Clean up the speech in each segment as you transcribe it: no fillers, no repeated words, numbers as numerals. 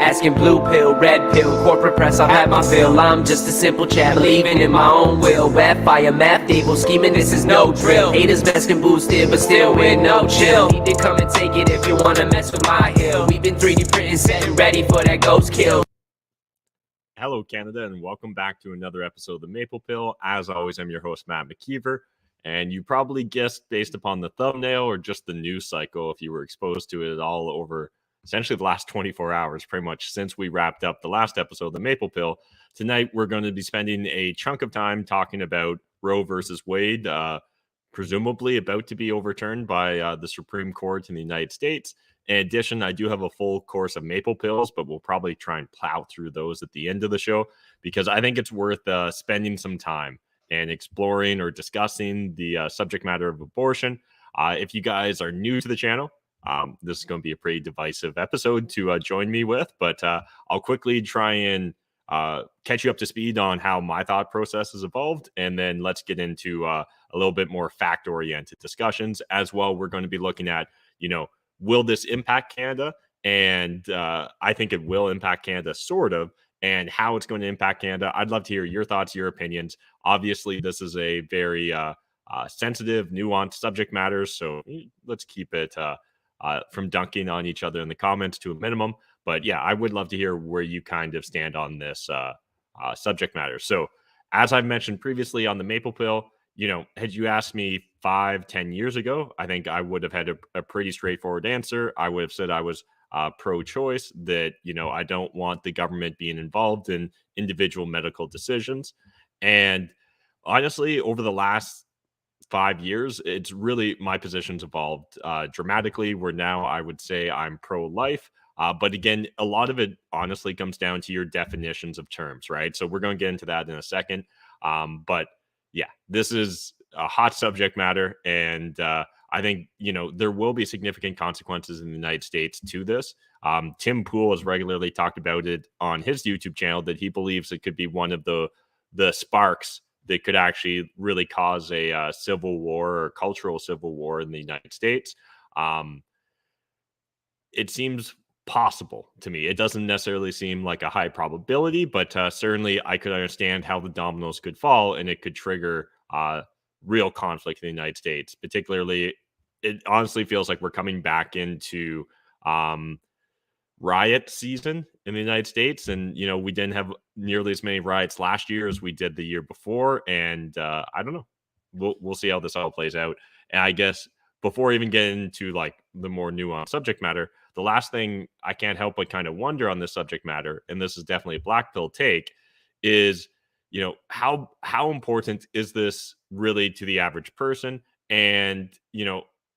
Asking blue pill, red pill, corporate press, I've had my fill. I'm just a simple chat, believing in my own will. Web fire, math evil, scheming, this is no drill. Haters masking boosted, but still with no chill. Need to come and take it if you wanna mess with my hill. We've been 3D printing, setting ready for that ghost kill. Hello, Canada, and welcome back to another episode of The Maple Pill. As always, I'm your host, Matt McKeever, and you probably guessed based upon the thumbnail or just the news cycle, if you were exposed to it at all over essentially the last 24 hours, pretty much since we wrapped up the last episode of The Maple Pill. Tonight, we're going to be spending a chunk of time talking about Roe versus Wade, presumably about to be overturned by the Supreme Court in the United States. In addition, I do have a full course of maple pills, but we'll probably try and plow through those at the end of the show because I think it's worth spending some time and exploring or discussing the subject matter of abortion. If you guys are new to the channel, this is going to be a pretty divisive episode to join me with, but I'll quickly try and catch you up to speed on how my thought process has evolved, and then let's get into a little bit more fact-oriented discussions as well. We're going to be looking at, will this impact Canada? And I think it will impact Canada, sort of, and how it's going to impact Canada. I'd love to hear your thoughts, your opinions. Obviously, this is a very sensitive, nuanced subject matter, so let's keep it from dunking on each other in the comments to a minimum. But yeah, I would love to hear where you kind of stand on this subject matter. So as I've mentioned previously on the Maple Pill, had you asked me 5-10 years ago, I think I would have had a pretty straightforward answer. I would have said I was pro-choice, that, I don't want the government being involved in individual medical decisions. And honestly, over the last 5 years, it's really, my position's evolved dramatically, where now I would say I'm pro-life. But again, a lot of it honestly comes down to your definitions of terms, right? So we're going to get into that in a second. But yeah, this is a hot subject matter. And I think, there will be significant consequences in the United States to this. Tim Pool has regularly talked about it on his YouTube channel, that he believes it could be one of the sparks that could actually really cause a civil war or cultural civil war in the United States. It seems possible to me. It doesn't necessarily seem like a high probability, but certainly I could understand how the dominoes could fall and it could trigger real conflict in the United States. Particularly, it honestly feels like we're coming back into riot season in the United States. And, we didn't have nearly as many riots last year as we did the year before. And I don't know. We'll see how this all plays out. And I guess before even getting into like the more nuanced subject matter, the last thing I can't help but kind of wonder on this subject matter, and this is definitely a black pill take, is, how important is this really to the average person? And,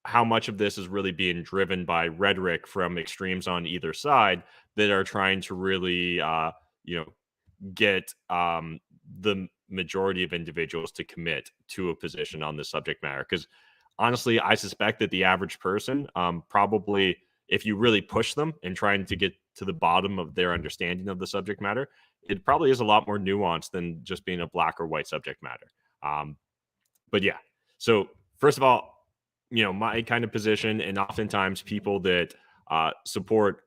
how much of this is really being driven by rhetoric from extremes on either side that are trying to really, get the majority of individuals to commit to a position on this subject matter? Because honestly, I suspect that the average person, probably, if you really push them and trying to get to the bottom of their understanding of the subject matter, it probably is a lot more nuanced than just being a black or white subject matter. But yeah, so first of all, my kind of position, and oftentimes people that support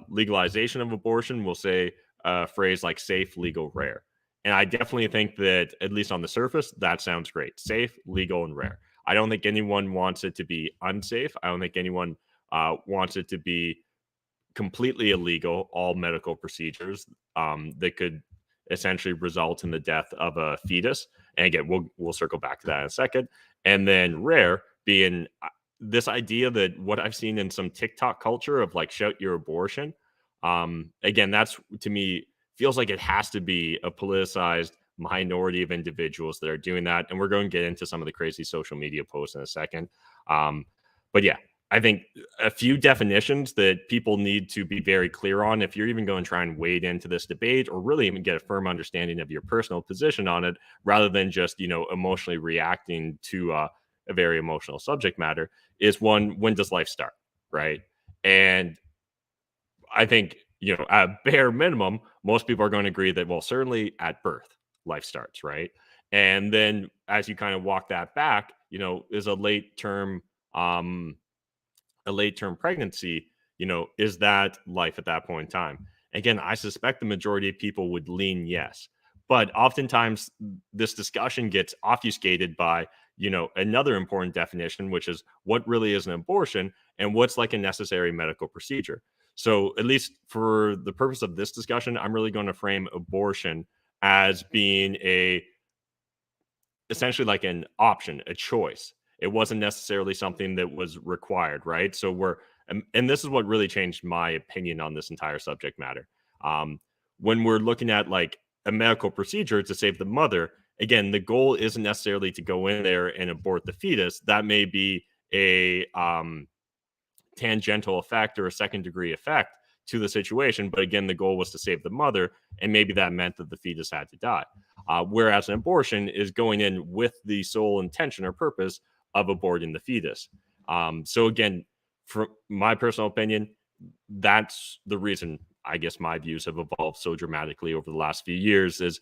legalization of abortion will say a phrase like safe, legal, rare. And I definitely think that, at least on the surface, that sounds great. Safe, legal, and rare. I don't think anyone wants it to be unsafe. I don't think anyone wants it to be completely illegal, all medical procedures that could essentially result in the death of a fetus. And again, we'll circle back to that in a second. And then rare being this idea that what I've seen in some TikTok culture of like shout your abortion. Again, that's, to me, feels like it has to be a politicized minority of individuals that are doing that. And we're going to get into some of the crazy social media posts in a second. But yeah, I think a few definitions that people need to be very clear on if you're even going to try and wade into this debate, or really even get a firm understanding of your personal position on it, rather than just, emotionally reacting to a very emotional subject matter, is one, when does life start, right? And I think, at bare minimum, most people are going to agree that, well, certainly at birth, life starts, right? And then as you kind of walk that back, is a late term pregnancy, is that life at that point in time? Again, I suspect the majority of people would lean yes. But oftentimes this discussion gets obfuscated by, another important definition, which is what really is an abortion and what's like a necessary medical procedure. So, at least for the purpose of this discussion, I'm really going to frame abortion as being essentially like an option, a choice. It wasn't necessarily something that was required, right? So and this is what really changed my opinion on this entire subject matter. Um, when we're looking at like a medical procedure to save the mother, again, the goal isn't necessarily to go in there and abort the fetus. That may be a tangential effect or a second degree effect to the situation. But again, the goal was to save the mother, and maybe that meant that the fetus had to die. Whereas an abortion is going in with the sole intention or purpose of aborting the fetus. So again, from my personal opinion, that's the reason I guess my views have evolved so dramatically over the last few years is,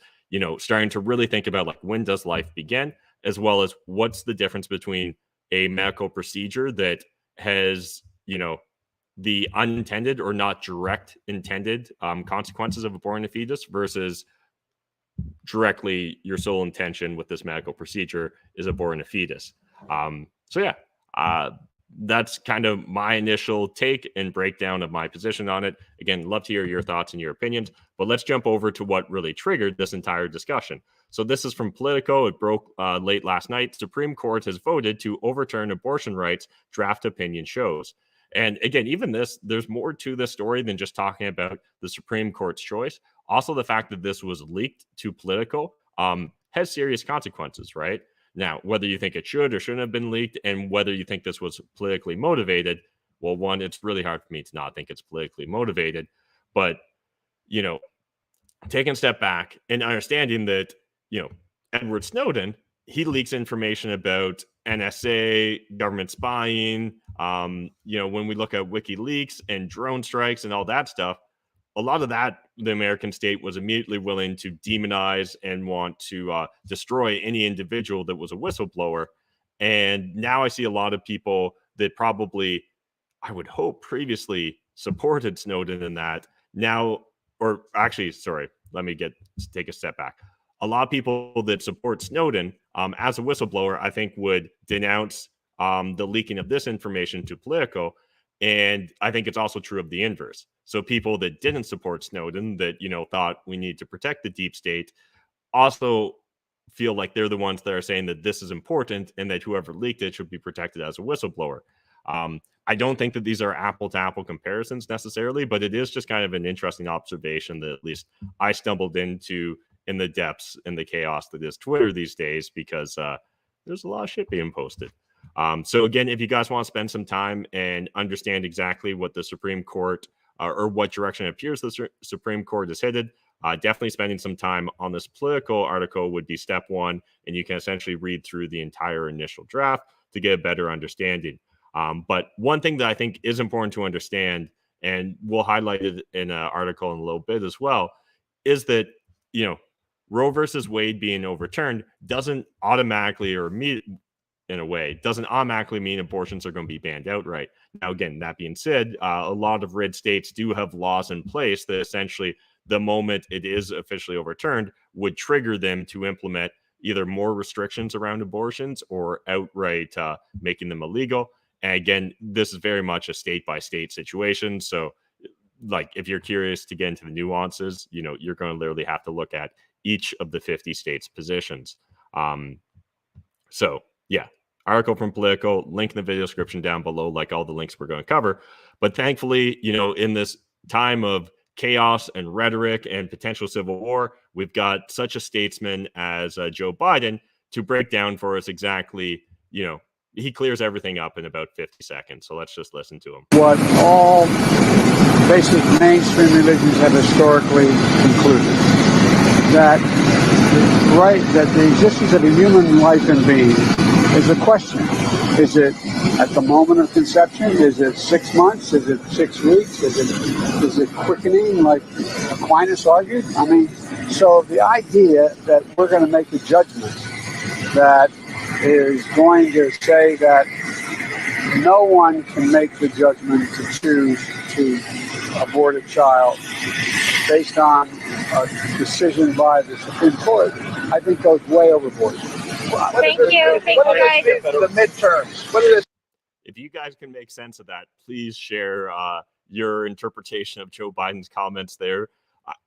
starting to really think about like when does life begin, as well as what's the difference between a medical procedure that has, the unintended or not direct intended consequences of aborting a fetus versus directly your sole intention with this medical procedure is aborting a fetus. So yeah, that's kind of my initial take and breakdown of my position on it. Again, love to hear your thoughts and your opinions, but let's jump over to what really triggered this entire discussion. So this is from Politico. It broke late last night. Supreme Court has voted to overturn abortion rights, draft opinion shows. And again, even there's more to this story than just talking about the Supreme Court's choice. Also, the fact that this was leaked to Politico has serious consequences, right? Now, whether you think it should or shouldn't have been leaked and whether you think this was politically motivated, well, one, it's really hard for me to not think it's politically motivated. But, taking a step back and understanding that, Edward Snowden, he leaks information about NSA, government spying. When we look at WikiLeaks and drone strikes and all that stuff, a lot of that, the American state was immediately willing to demonize and want to destroy any individual that was a whistleblower. And now I see a lot of people that probably, I would hope, previously supported Snowden in that now, or actually, sorry, let me take a step back. A lot of people that support Snowden as a whistleblower, I think, would denounce the leaking of this information to Politico. And I think it's also true of the inverse. So people that didn't support Snowden, that, thought we need to protect the deep state, also feel like they're the ones that are saying that this is important and that whoever leaked it should be protected as a whistleblower. I don't think that these are apple to apple comparisons necessarily, but it is just kind of an interesting observation that at least I stumbled into in the depths and the chaos that is Twitter these days, because there's a lot of shit being posted. So again, if you guys want to spend some time and understand exactly what the Supreme Court or what direction it appears the Supreme Court is headed, definitely spending some time on this Politico article would be step one, and you can essentially read through the entire initial draft to get a better understanding. But one thing that I think is important to understand, and we'll highlight it in an article in a little bit as well, is that, Roe versus Wade being overturned doesn't automatically doesn't automatically mean abortions are going to be banned outright. Now, again, that being said, a lot of red states do have laws in place that essentially the moment it is officially overturned would trigger them to implement either more restrictions around abortions or outright making them illegal. And again, this is very much a state by state situation. So like, if you're curious to get into the nuances, you're going to literally have to look at each of the 50 states' positions. So yeah, article from Politico, link in the video description down below, like all the links we're going to cover. But thankfully, in this time of chaos and rhetoric and potential civil war, we've got such a statesman as Joe Biden to break down for us exactly, he clears everything up in about 50 seconds. So let's just listen to him. What all basic mainstream religions have historically concluded, that the existence of a human life and being is a question. Is it at the moment of conception? Is it 6 months? Is it 6 weeks? Is it quickening, like Aquinas argued? I mean, so the idea that we're going to make a judgment that is going to say that no one can make the judgment to choose to abort a child based on a decision by the Supreme Court, I think goes way overboard. Thank you guys. The midterms. What are the If you guys can make sense of that, please share your interpretation of Joe Biden's comments there.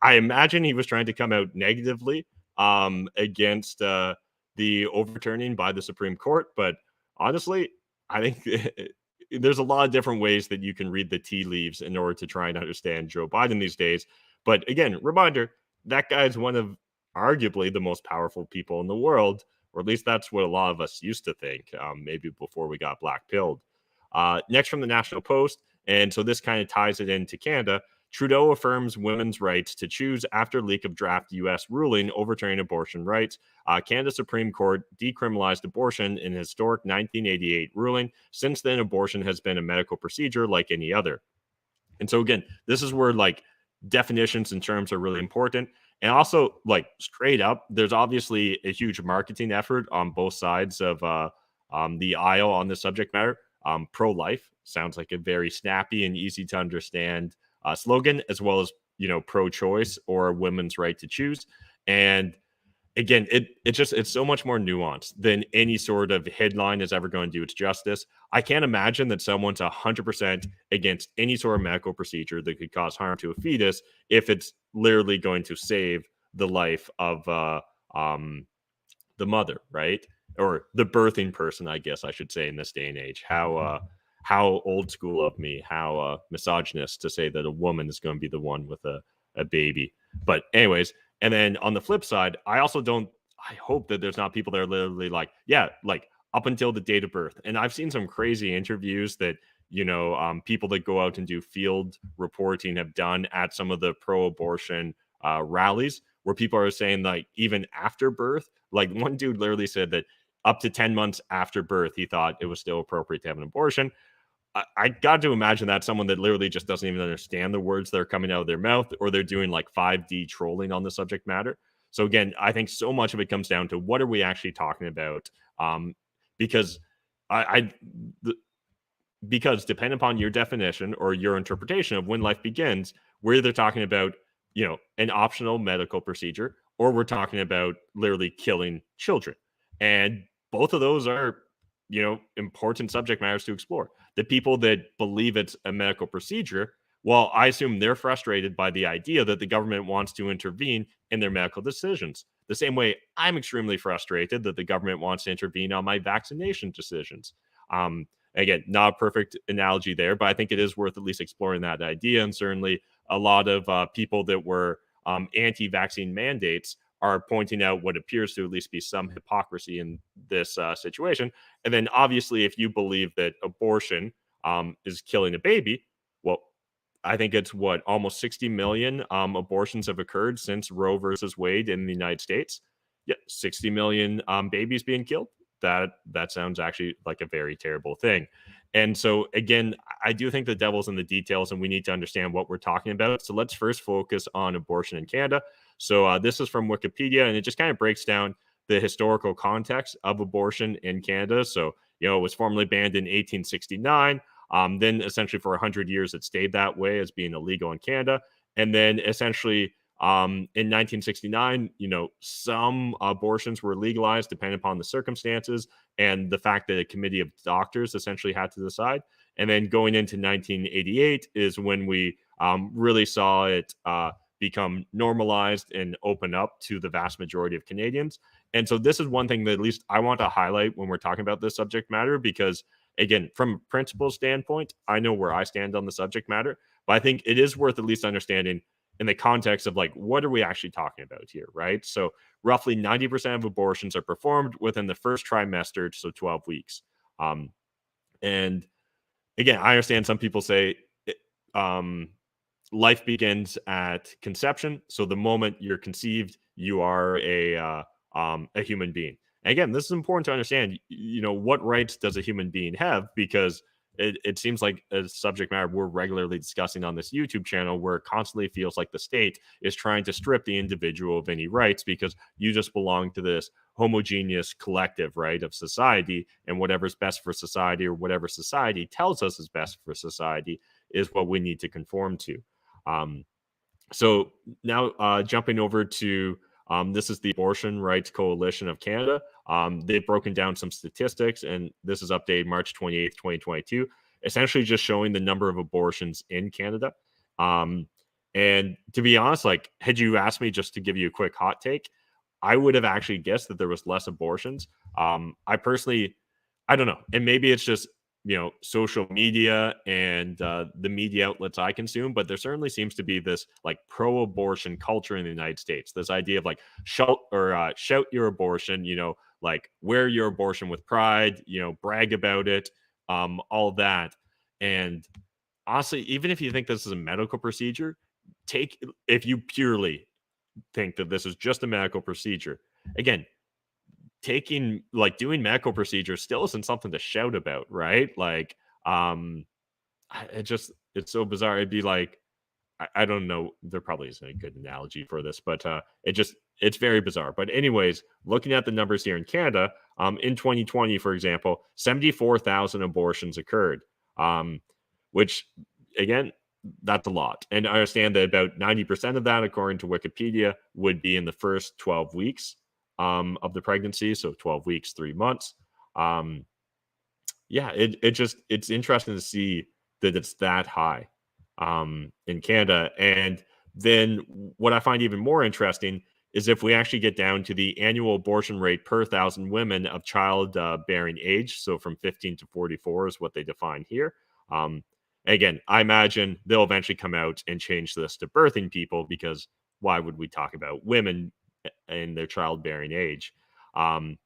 I imagine he was trying to come out negatively against the overturning by the Supreme Court, but honestly, I think there's a lot of different ways that you can read the tea leaves in order to try and understand Joe Biden these days. But again, reminder, that guy's one of arguably the most powerful people in the world, or at least that's what a lot of us used to think, maybe before we got black-pilled. Next from the National Post, and so this kind of ties it into Canada, Trudeau affirms women's rights to choose after leak of draft U.S. ruling overturning abortion rights. Canada Supreme Court decriminalized abortion in a historic 1988 ruling. Since then, abortion has been a medical procedure like any other. And so again, this is where like definitions and terms are really important. And also, like straight up, there's obviously a huge marketing effort on both sides of the aisle on this subject matter. Pro-life sounds like a very snappy and easy to understand slogan, as well as, you know, pro-choice or women's right to choose. And again, it's so much more nuanced than any sort of headline is ever going to do its justice. I can't imagine that someone's 100% against any sort of medical procedure that could cause harm to a fetus if it's literally going to save the life of the mother, right? Or the birthing person, I guess I should say, in this day and age. How old school of me, how misogynist to say that a woman is going to be the one with a baby. But anyways, and then on the flip side, I hope that there's not people that are literally like, yeah, like up until the date of birth. And I've seen some crazy interviews that, you know, people that go out and do field reporting have done at some of the pro-abortion rallies, where people are saying like even after birth, like one dude literally said that up to 10 months after birth, he thought it was still appropriate to have an abortion. I got to imagine that someone that literally just doesn't even understand the words that are coming out of their mouth, or they're doing like 5D trolling on the subject matter. So again, I think so much of it comes down to what are we actually talking about? Because because depending upon your definition or your interpretation of when life begins, we're either talking about, you know, an optional medical procedure, or we're talking about literally killing children. And both of those are, you know, important subject matters to explore. The people that believe it's a medical procedure, well, I assume they're frustrated by the idea that the government wants to intervene in their medical decisions. The same way I'm extremely frustrated that the government wants to intervene on my vaccination decisions. Again, not a perfect analogy there, but I think it is worth at least exploring that idea. And certainly a lot of people that were anti-vaccine mandates are pointing out what appears to at least be some hypocrisy in this situation. And then obviously, if you believe that abortion is killing a baby, well, I think it's what, almost 60 million abortions have occurred since Roe versus Wade in the United States. Yeah, 60 million babies being killed. That sounds actually like a very terrible thing. And so again, I do think the devil's in the details, and we need to understand what we're talking about. So let's first focus on abortion in Canada. So this is from Wikipedia, and it just kind of breaks down the historical context of abortion in Canada. So, you know, it was formally banned in 1869. Then essentially for 100 years, it stayed that way as being illegal in Canada. And then essentially in 1969, you know, some abortions were legalized depending upon the circumstances and the fact that a committee of doctors essentially had to decide. And then going into 1988 is when we really saw it become normalized and open up to the vast majority of Canadians. And so this is one thing that at least I want to highlight when we're talking about this subject matter, because again, from a principle standpoint, I know where I stand on the subject matter, but I think it is worth at least understanding in the context of like, what are we actually talking about here, right? So roughly 90% of abortions are performed within the first trimester, so 12 weeks. And again, I understand some people say life begins at conception. So the moment you're conceived, you are a human being. And again, this is important to understand, you know, what rights does a human being have? Because it seems like a subject matter we're regularly discussing on this YouTube channel, where it constantly feels like the state is trying to strip the individual of any rights because you just belong to this homogeneous collective, right, of society, and whatever's best for society, or whatever society tells us is best for society, is what we need to conform to. So now jumping over to this is the Abortion Rights Coalition of Canada. They've broken down some statistics, and this is updated March 28th, 2022, essentially just showing the number of abortions in Canada. And to be honest, like, had you asked me, just to give you a quick hot take, I would have actually guessed that there was less abortions. I personally, I don't know. And maybe it's just, social media and the media outlets I consume, but there certainly seems to be this like pro-abortion culture in the United States. This idea of like shout your abortion, like wear your abortion with pride, brag about it, all that. And honestly, even if you think this is a medical procedure, if you purely think that this is just a medical procedure, again, doing medical procedures still isn't something to shout about, right? Like, it's so bizarre. It'd be like, I don't know, there probably isn't a good analogy for this, but it's very bizarre. But anyways, looking at the numbers here in Canada, in 2020, for example, 74,000 abortions occurred, which again, that's a lot. And I understand that about 90% of that, according to Wikipedia, would be in the first 12 weeks of the pregnancy. So 12 weeks, 3 months. Yeah, it's interesting to see that it's that high in Canada. And then what I find even more interesting is if we actually get down to the annual abortion rate per 1,000 women of child bearing age. So from 15 to 44 is what they define here. Again, I imagine they'll eventually come out and change this to birthing people, because why would we talk about women and their childbearing age? And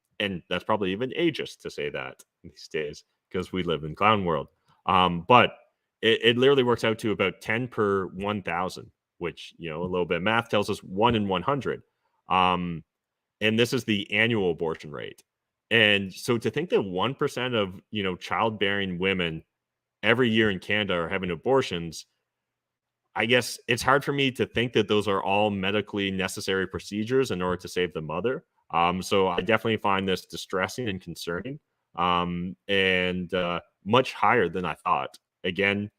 that's probably even ageist to say that these days, because we live in clown world. But it literally works out to about 10 per 1,000, which, a little bit of math tells us 1 in 100. And this is the annual abortion rate. And so to think that 1% of, childbearing women every year in Canada are having abortions, I guess it's hard for me to think that those are all medically necessary procedures in order to save the mother. So I definitely find this distressing and concerning, and much higher than I thought. Again,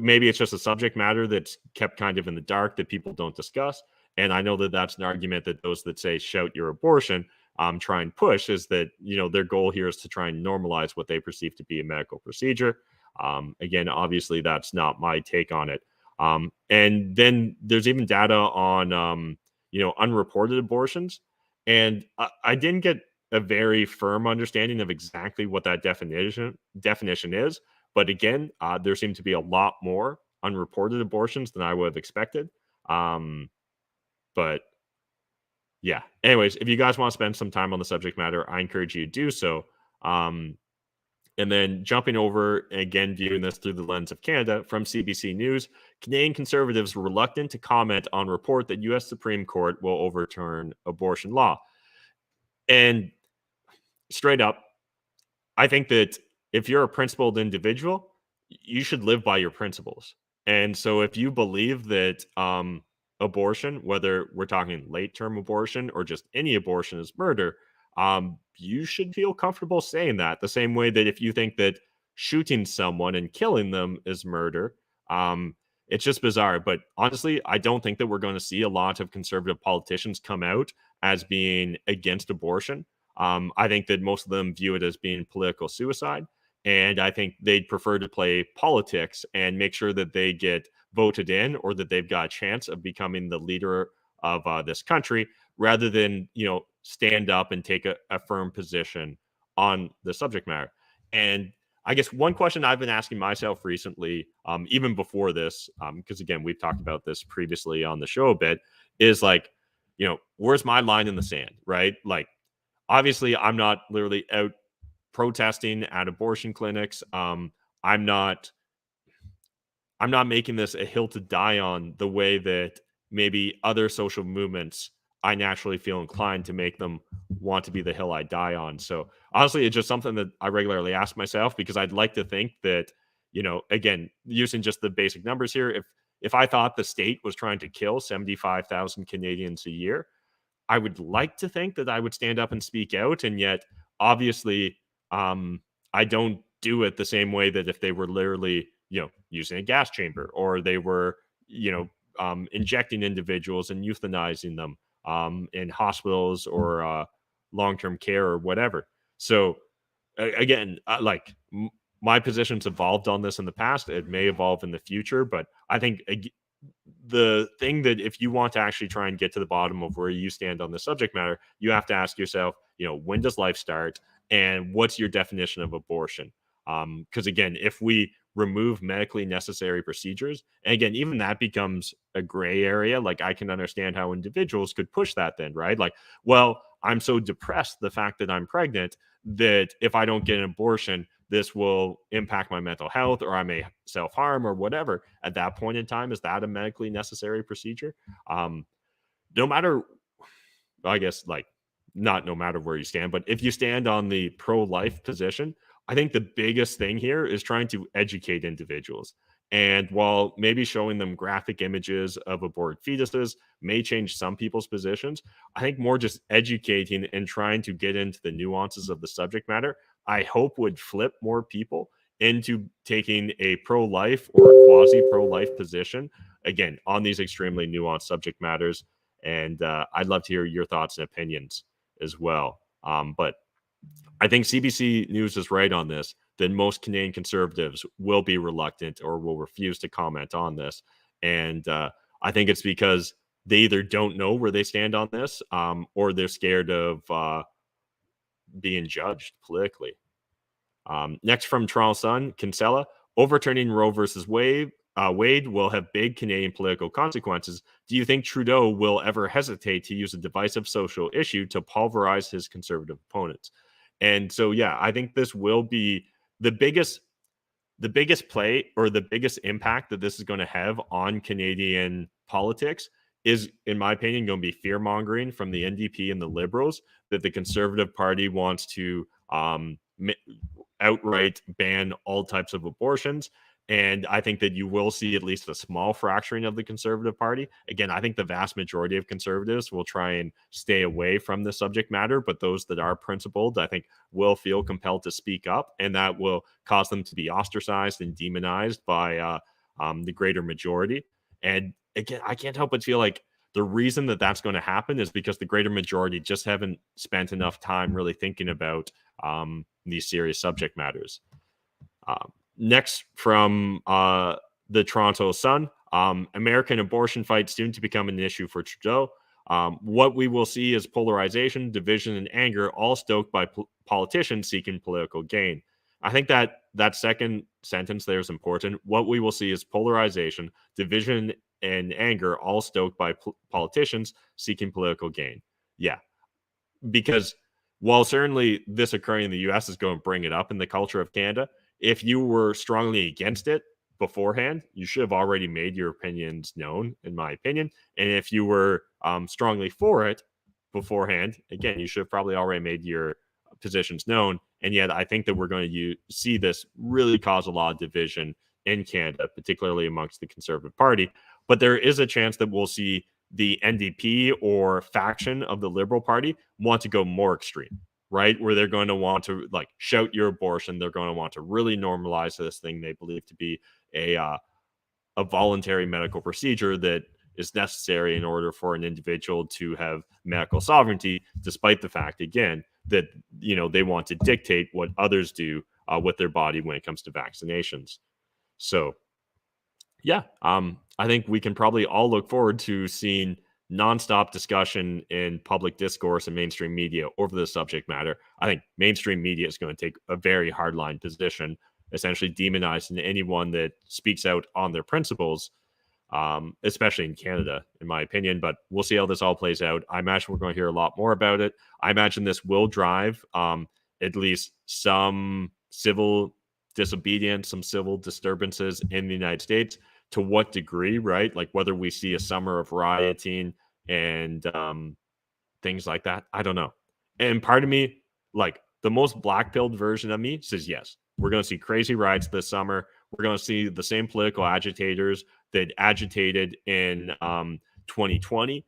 maybe it's just a subject matter that's kept kind of in the dark that people don't discuss. And I know that that's an argument that those that say shout your abortion try and push, is that, their goal here is to try and normalize what they perceive to be a medical procedure. Again, obviously, that's not my take on it. And then there's even data on, unreported abortions. And I didn't get a very firm understanding of exactly what that definition is. But again, there seem to be a lot more unreported abortions than I would have expected. But yeah, anyways, if you guys want to spend some time on the subject matter, I encourage you to do so. And then jumping over, again, viewing this through the lens of Canada, from CBC News, Canadian Conservatives reluctant to comment on report that U.S. Supreme Court will overturn abortion law. And straight up, I think that if you're a principled individual, you should live by your principles. And so if you believe that abortion, whether we're talking late-term abortion or just any abortion, is murder, you should feel comfortable saying that. The same way that if you think that shooting someone and killing them is murder, it's just bizarre. But honestly, I don't think that we're going to see a lot of conservative politicians come out as being against abortion. I think that most of them view it as being political suicide. And I think they'd prefer to play politics and make sure that they get voted in, or that they've got a chance of becoming the leader of this country, rather than, stand up and take a firm position on the subject matter. And I guess one question I've been asking myself recently, even before this, because again, we've talked about this previously on the show a bit, is like, where's my line in the sand, right? Like, obviously, I'm not literally out protesting at abortion clinics. I'm not making this a hill to die on the way that maybe other social movements, I naturally feel inclined to make them want to be the hill I die on. So honestly, it's just something that I regularly ask myself, because I'd like to think that, again, using just the basic numbers here, if I thought the state was trying to kill 75,000 Canadians a year, I would like to think that I would stand up and speak out. And yet, obviously, I don't do it the same way that if they were literally, using a gas chamber, or they were, injecting individuals and euthanizing them in hospitals or long-term care or whatever. So again, my position's evolved on this in the past. It may evolve in the future, but I think the thing that if you want to actually try and get to the bottom of where you stand on the subject matter, you have to ask yourself, when does life start and what's your definition of abortion? Because again, if we remove medically necessary procedures, and again, even that becomes a gray area. Like I can understand how individuals could push that then, right? Like, well, I'm so depressed the fact that I'm pregnant that if I don't get an abortion, this will impact my mental health or I may self-harm or whatever. At that point in time, is that a medically necessary procedure? No matter, I guess, like, not no matter where you stand, but if you stand on the pro-life position, I think the biggest thing here is trying to educate individuals. And while maybe showing them graphic images of aborted fetuses may change some people's positions, I think more just educating and trying to get into the nuances of the subject matter, I hope would flip more people into taking a pro-life or quasi pro-life position, again, on these extremely nuanced subject matters. And I'd love to hear your thoughts and opinions as well. But I think CBC News is right on this, that most Canadian conservatives will be reluctant or will refuse to comment on this. And I think it's because they either don't know where they stand on this or they're scared of being judged politically. Next from Toronto Sun, Kinsella, overturning Roe versus Wade will have big Canadian political consequences. Do you think Trudeau will ever hesitate to use a divisive social issue to pulverize his conservative opponents? And so, yeah, I think this will be the biggest play or the biggest impact that this is going to have on Canadian politics is, in my opinion, going to be fear mongering from the NDP and the Liberals that the Conservative Party wants to outright ban all types of abortions. And I think that you will see at least a small fracturing of the Conservative Party. Again, I think the vast majority of conservatives will try and stay away from the subject matter, but those that are principled, I think, will feel compelled to speak up, and that will cause them to be ostracized and demonized by the greater majority. And again, I can't help but feel like the reason that that's going to happen is because the greater majority just haven't spent enough time really thinking about these serious subject matters. Next from the Toronto Sun, American abortion fight soon to become an issue for Trudeau. What we will see is polarization, division, and anger, all stoked by politicians seeking political gain. I think that second sentence there is important. What we will see is polarization, division, and anger, all stoked by politicians seeking political gain. Yeah, because while certainly this occurring in the US is going to bring it up in the culture of Canada, if you were strongly against it beforehand, you should have already made your opinions known, in my opinion. And if you were strongly for it beforehand, again, you should have probably already made your positions known. And yet, I think that we're going to see this really cause a lot of division in Canada, particularly amongst the Conservative Party. But there is a chance that we'll see the NDP or faction of the Liberal Party want to go more extreme, right? Where they're going to want to like shout your abortion. They're going to want to really normalize this thing they believe to be a voluntary medical procedure that is necessary in order for an individual to have medical sovereignty, despite the fact, again, that, they want to dictate what others do with their body when it comes to vaccinations. So, yeah, I think we can probably all look forward to seeing nonstop discussion in public discourse and mainstream media over the subject matter. I think mainstream media is going to take a very hardline position, essentially demonizing anyone that speaks out on their principles, especially in Canada, in my opinion. But we'll see how this all plays out. I imagine we're going to hear a lot more about it. I imagine this will drive at least some civil disobedience, some civil disturbances in the United States. To what degree, right? Like whether we see a summer of rioting and things like that, I don't know. And part of me, like the most black-pilled version of me, says yes. We're going to see crazy riots this summer. We're going to see the same political agitators that agitated in 2020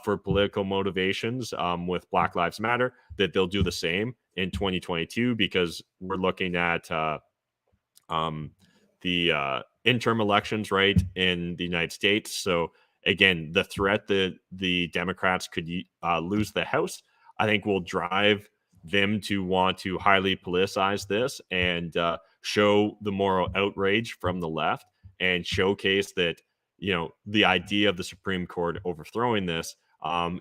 for political motivations with Black Lives Matter, that they'll do the same in 2022 because we're looking at the interim elections, right, in the United States. So again, the threat that the Democrats could lose the House, I think, will drive them to want to highly politicize this and show the moral outrage from the left and showcase that, you know, the idea of the Supreme Court overthrowing this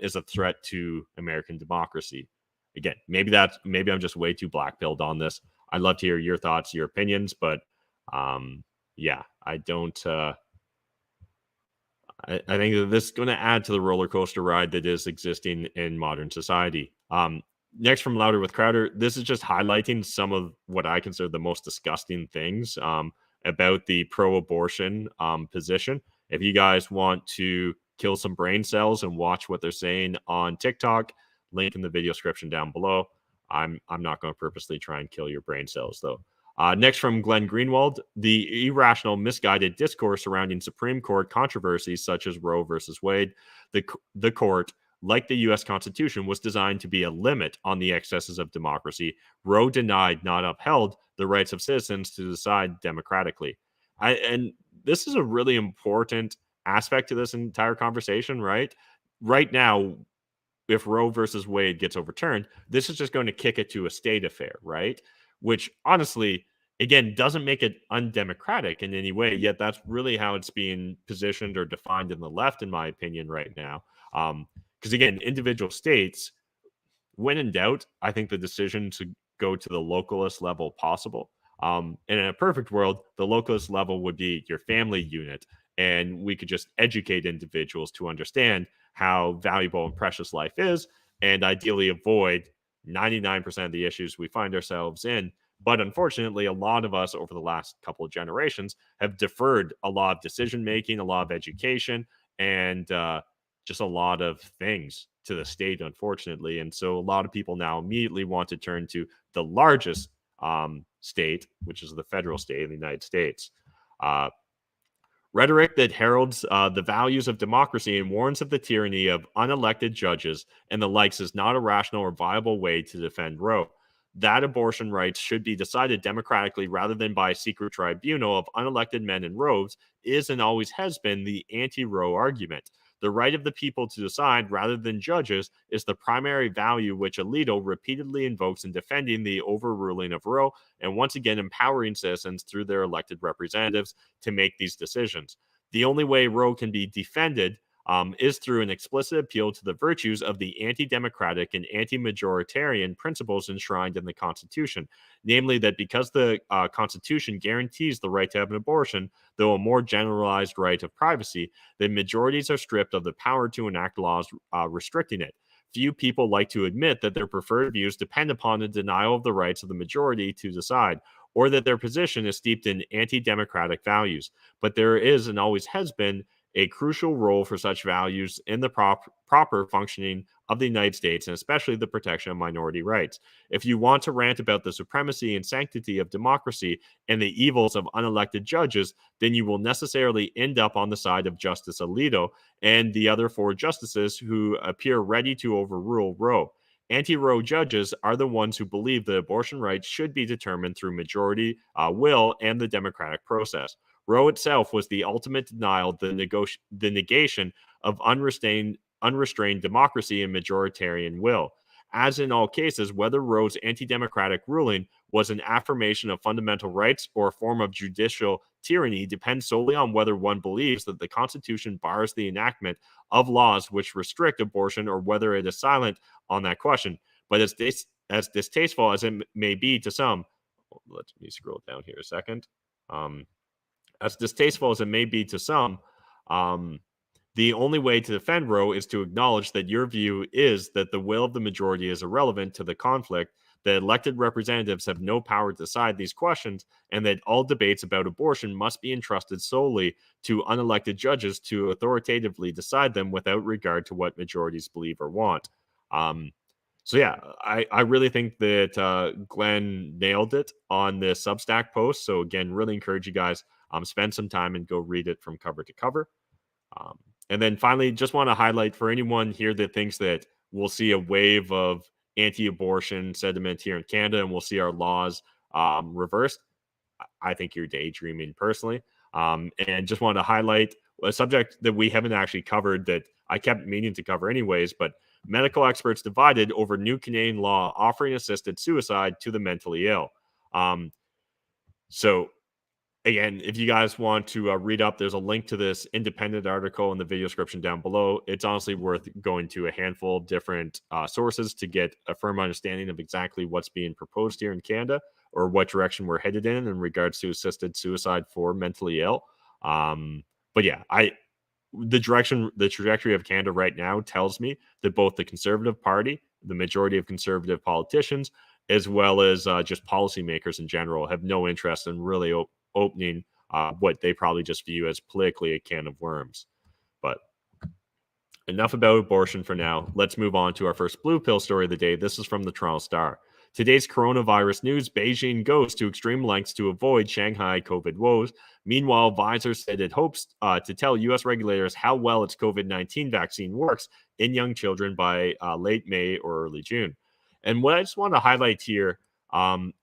is a threat to American democracy. Again, maybe I'm just way too black-pilled on this. I'd love to hear your thoughts, your opinions, but yeah, I don't. I think that this is going to add to the roller coaster ride that is existing in modern society. Next from Louder with Crowder, this is just highlighting some of what I consider the most disgusting things about the pro-abortion position. If you guys want to kill some brain cells and watch what they're saying on TikTok, link in the video description down below. I'm not going to purposely try and kill your brain cells, though. Next from Glenn Greenwald, the irrational, misguided discourse surrounding Supreme Court controversies such as Roe versus Wade. The court, like the U.S. Constitution, was designed to be a limit on the excesses of democracy. Roe denied, not upheld, the rights of citizens to decide democratically. And this is a really important aspect to this entire conversation, right? Right now, if Roe versus Wade gets overturned, this is just going to kick it to a state affair, right? Which honestly, again, doesn't make it undemocratic in any way, yet that's really how it's being positioned or defined in the left, in my opinion, right now. Because again, individual states, when in doubt, I think the decision to go to the localist level possible. And in a perfect world, the localist level would be your family unit, and we could just educate individuals to understand how valuable and precious life is, and ideally avoid 99% of the issues we find ourselves in. But unfortunately, a lot of us over the last couple of generations have deferred a lot of decision making, a lot of education, and just a lot of things to the state, unfortunately. And so a lot of people now immediately want to turn to the largest state, which is the federal state of the United States. Rhetoric that heralds the values of democracy and warns of the tyranny of unelected judges and the likes is not a rational or viable way to defend Roe. That abortion rights should be decided democratically rather than by a secret tribunal of unelected men in robes is and always has been the anti-Roe argument. The right of the people to decide rather than judges is the primary value which Alito repeatedly invokes in defending the overruling of Roe and once again empowering citizens through their elected representatives to make these decisions. The only way Roe can be defended is through an explicit appeal to the virtues of the anti-democratic and anti-majoritarian principles enshrined in the Constitution, namely that because the Constitution guarantees the right to have an abortion, though a more generalized right of privacy, the majorities are stripped of the power to enact laws restricting it. Few people like to admit that their preferred views depend upon a denial of the rights of the majority to decide, or that their position is steeped in anti-democratic values. But there is and always has been a crucial role for such values in the proper functioning of the United States, and especially the protection of minority rights. If you want to rant about the supremacy and sanctity of democracy and the evils of unelected judges, then you will necessarily end up on the side of Justice Alito and the other four justices who appear ready to overrule Roe. Anti-Roe judges are the ones who believe that abortion rights should be determined through majority will and the democratic process. Roe itself was the ultimate denial, the negation of unrestrained democracy and majoritarian will. As in all cases, whether Roe's anti-democratic ruling was an affirmation of fundamental rights or a form of judicial tyranny depends solely on whether one believes that the Constitution bars the enactment of laws which restrict abortion or whether it is silent on that question. But as distasteful as it may be to some, let me scroll down here a second. As distasteful as it may be to some, the only way to defend Roe is to acknowledge that your view is that the will of the majority is irrelevant to the conflict, that elected representatives have no power to decide these questions, and that all debates about abortion must be entrusted solely to unelected judges to authoritatively decide them without regard to what majorities believe or want. So yeah, I really think that Glenn nailed it on the Substack post. So again, really encourage you guys spend some time and go read it from cover to cover. And then finally, just want to highlight for anyone here that thinks that we'll see a wave of anti-abortion sentiment here in Canada and we'll see our laws reversed. I think you're daydreaming personally. And just wanted to highlight a subject that we haven't actually covered that I kept meaning to cover anyways, but medical experts divided over new Canadian law offering assisted suicide to the mentally ill. So again, if you guys want to read up, there's a link to this independent article in the video description down below. It's honestly worth going to a handful of different sources to get a firm understanding of exactly what's being proposed here in Canada, or what direction we're headed in regards to assisted suicide for mentally ill. But yeah, the trajectory of Canada right now tells me that both the Conservative Party, the majority of Conservative politicians, as well as just policymakers in general, have no interest in really opening what they probably just view as politically a can of worms. But enough about abortion for now. Let's move on to our first blue pill story of the day. This is from the Toronto Star. Today's coronavirus news: Beijing goes to extreme lengths to avoid Shanghai COVID woes. Meanwhile, Pfizer said it hopes to tell U.S. regulators how well its COVID-19 vaccine works in young children by late May or early June. And what I just want to highlight here